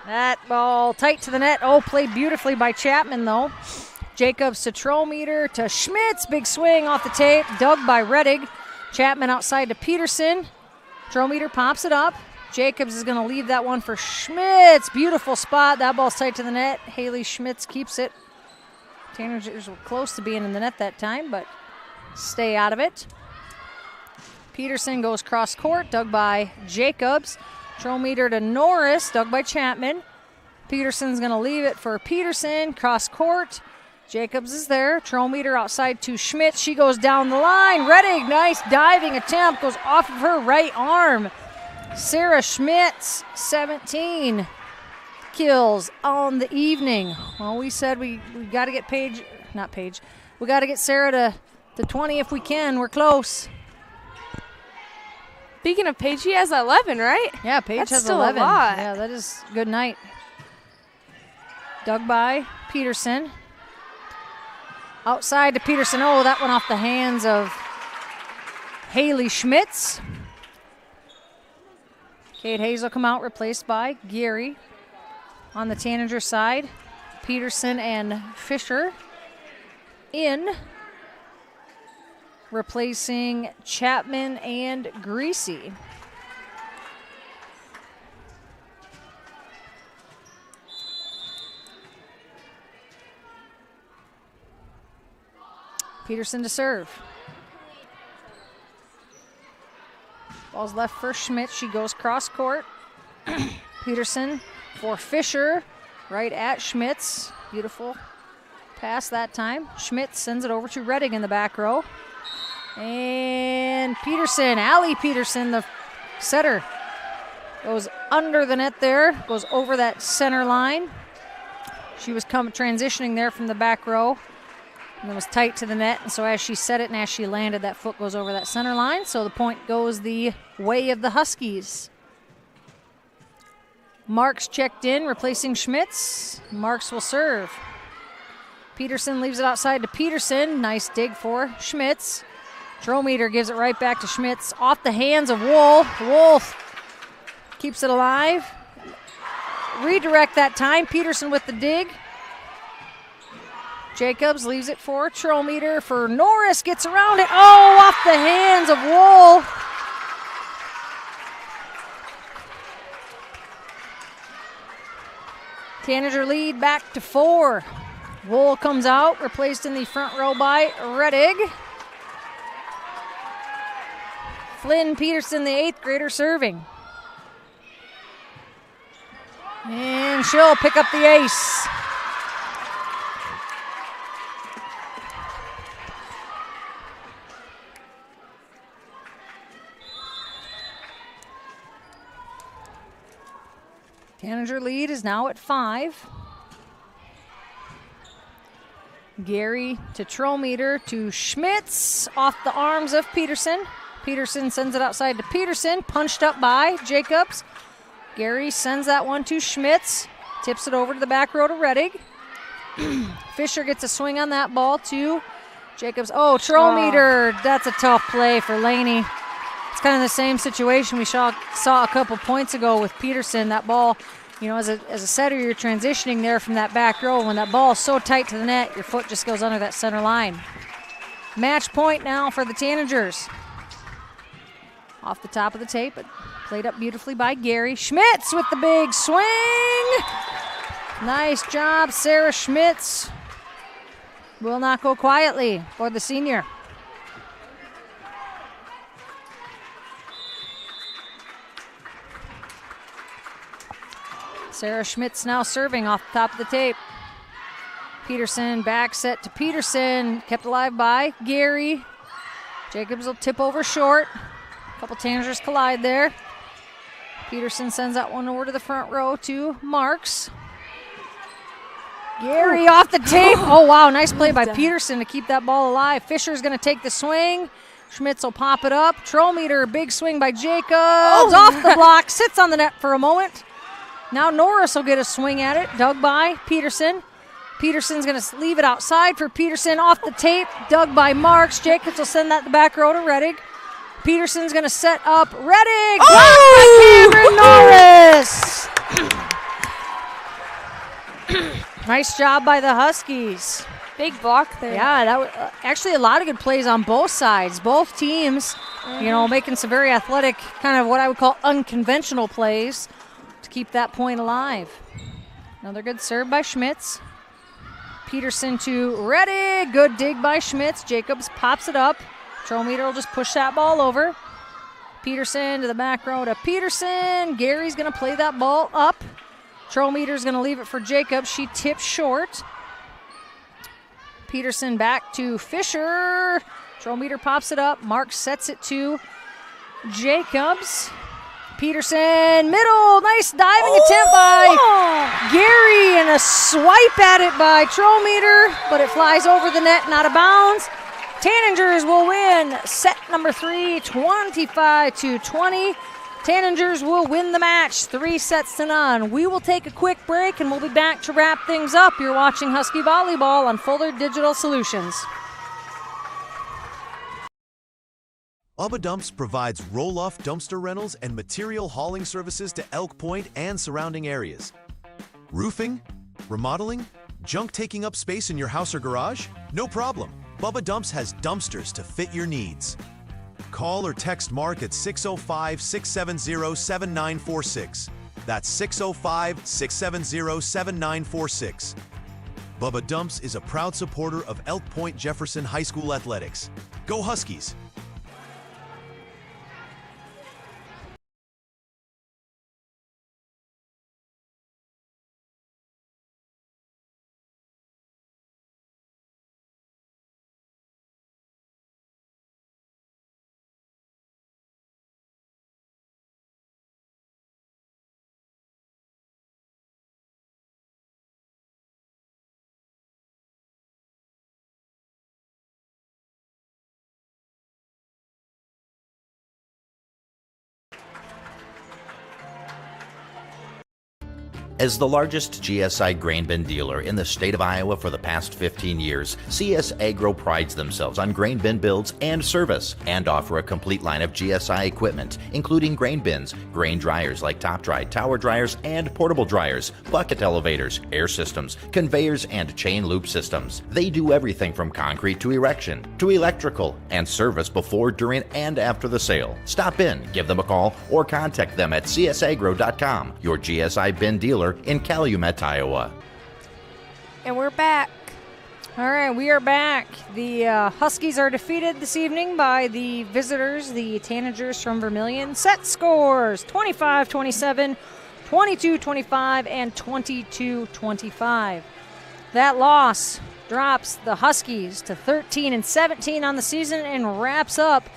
That ball tight to the net. Oh, played beautifully by Chapman, though. Jacobs to Trollmeter to Schmitz. Big swing off the tape. Dug by Rettig. Chapman outside to Peterson. Trollmeter pops it up. Jacobs is going to leave that one for Schmitz. Beautiful spot. That ball's tight to the net. Haley Schmitz keeps it. Tanagers were close to being in the net that time, but stay out of it. Peterson goes cross court, dug by Jacobs. Trollmeter to Norris, dug by Chapman. Peterson's going to leave it for Peterson, cross court. Jacobs is there. Trollmeter outside to Schmidt. She goes down the line. Rettig, nice diving attempt, goes off of her right arm. Sarah Schmitz, 17 kills on the evening. Well, we said we got to get we got to get Sarah to 20 if we can. We're close. Speaking of Paige, she has 11, right? Yeah, Paige That's has still 11. A lot. Yeah, that is a good night. Dug by Peterson. Outside to Peterson. Oh, that went off the hands of Haley Schmitz. Kate Hayes will come out, replaced by Geary. On the Tanager side, Peterson and Fisher in, replacing Chapman and Greasy. Peterson to serve. Ball's left for Schmidt. She goes cross court. Peterson for Fisher, right at Schmitz. Beautiful pass that time. Schmitz sends it over to Rettig in the back row. And Peterson, Allie Peterson, the setter, goes under the net there, goes over that center line. She was transitioning there from the back row, and it was tight to the net. And so as she set it and as she landed, that foot goes over that center line. So the point goes the way of the Huskies. Marks checked in, replacing Schmitz. Marks will serve. Peterson leaves it outside to Peterson. Nice dig for Schmitz. Trollmeter gives it right back to Schmitz. Off the hands of Wolf. Wolf keeps it alive. Redirect that time. Peterson with the dig. Jacobs leaves it for Trollmeter for Norris. Gets around it. Oh, off the hands of Wolf. Tanager lead back to 4. Wool comes out, replaced in the front row by Rettig. Flynn Peterson, the 8th grader, serving. And she'll pick up the ace. Tanager lead is now at 5. Gary to Trollmeter to Schmitz, off the arms of Peterson. Peterson sends it outside to Peterson, punched up by Jacobs. Gary sends that one to Schmitz, tips it over to the back row to Rettig. Fisher gets a swing on that ball to Jacobs. Oh, Trollmeter, that's a tough play for Laney. It's kind of the same situation we saw a couple points ago with Peterson. That ball, as a setter, you're transitioning there from that back row. When that ball is so tight to the net, your foot just goes under that center line. Match point now for the Tanagers. Off the top of the tape, but played up beautifully by Gary. Schmitz with the big swing. Nice job, Sarah Schmitz. Will not go quietly for the senior. Sarah Schmitz now serving off the top of the tape. Peterson back set to Peterson, kept alive by Gary. Jacobs will tip over short. A couple Tanagers collide there. Peterson sends that one over to the front row to Marks. Gary off the tape. Oh, wow, nice play by Peterson to keep that ball alive. Fisher's going to take the swing. Schmitz will pop it up. Trollmeter, big swing by Jacobs. Off the block, sits on the net for a moment. Now Norris will get a swing at it, dug by Peterson. Peterson's going to leave it outside for Peterson. Off the tape, dug by Marks. Jacobs will send that the back row to Reddig. Peterson's going to set up Reddig. Blocked by Cameron Norris. Nice job by the Huskies. Big block there. Yeah, that was actually a lot of good plays on both sides. Both teams, making some very athletic, kind of what I would call unconventional plays to keep that point alive. Another good serve by Schmitz. Peterson to Reddig. Good dig by Schmitz. Jacobs pops it up. Trollmeter will just push that ball over. Peterson to the back row to Peterson. Gary's going to play that ball up. Trollmeter's going to leave it for Jacobs. She tips short. Peterson back to Fisher. Trollmeter pops it up. Mark sets it to Jacobs. Peterson, middle. Nice diving attempt by Gary and a swipe at it by Trollmeter, but it flies over the net and out of bounds. Tanagers will win set number 3, 25-20. Tanagers will win the match 3-0. We will take a quick break and we'll be back to wrap things up. You're watching Husky Volleyball on Fuller Digital Solutions. Bubba Dumps provides roll-off dumpster rentals and material hauling services to Elk Point and surrounding areas. Roofing? Remodeling? Junk taking up space in your house or garage? No problem. Bubba Dumps has dumpsters to fit your needs. Call or text Mark at 605-670-7946. That's 605-670-7946. Bubba Dumps is a proud supporter of Elk Point-Jefferson High School athletics. Go Huskies! As the largest GSI grain bin dealer in the state of Iowa for the past 15 years, CS Agro prides themselves on grain bin builds and service, and offer a complete line of GSI equipment, including grain bins, grain dryers like top dry, tower dryers, and portable dryers, bucket elevators, air systems, conveyors, and chain loop systems. They do everything from concrete to erection, to electrical, and service before, during, and after the sale. Stop in, give them a call, or contact them at csagro.com, your GSI bin dealer in Calumet, Iowa. And we're back. All right, we are back. The Huskies are defeated this evening by the visitors, the Tanagers from Vermillion. Set scores 25-27, 22-25, and 22-25. That loss drops the Huskies to 13-17 on the season and wraps up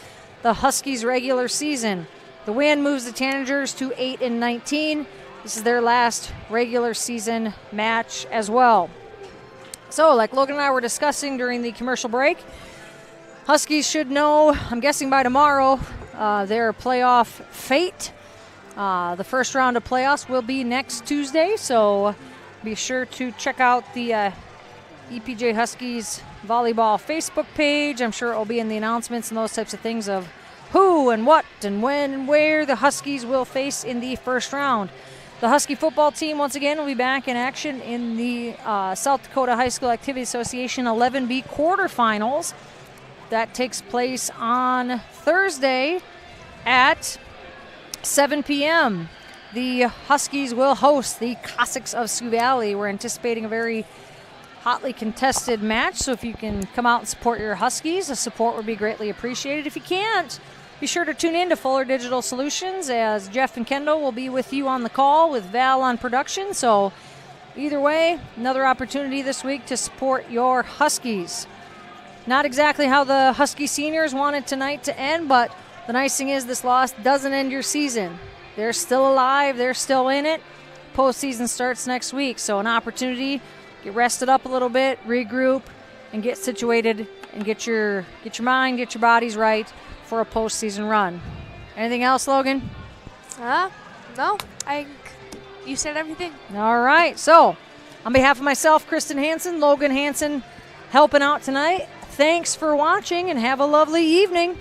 the Huskies regular season. The win moves the Tanagers to 8-19. This is their last regular season match as well. So, like Logan and I were discussing during the commercial break, Huskies should know, I'm guessing by tomorrow, their playoff fate. The first round of playoffs will be next Tuesday, so be sure to check out the EPJ Huskies Volleyball Facebook page. I'm sure it will be in the announcements and those types of things of who and what and when and where the Huskies will face in the first round. The Husky football team, once again, will be back in action in the South Dakota High School Activity Association 11B quarterfinals. That takes place on Thursday at 7 p.m. The Huskies will host the Cossacks of Sioux Valley. We're anticipating a very hotly contested match, so if you can come out and support your Huskies, the support would be greatly appreciated. If you can't, be sure to tune in to Fuller Digital Solutions, as Jeff and Kendall will be with you on the call with Val on production. So either way, another opportunity this week to support your Huskies. Not exactly how the Husky seniors wanted tonight to end, but the nice thing is this loss doesn't end your season. They're still alive. They're still in it. Postseason starts next week, so an opportunity. Get rested up a little bit, regroup, and get situated and get your mind, get your bodies right for a postseason run. Anything else, Logan? No. You said everything. All right. So, on behalf of myself, Kristen Hansen, Logan Hansen, helping out tonight, thanks for watching and have a lovely evening.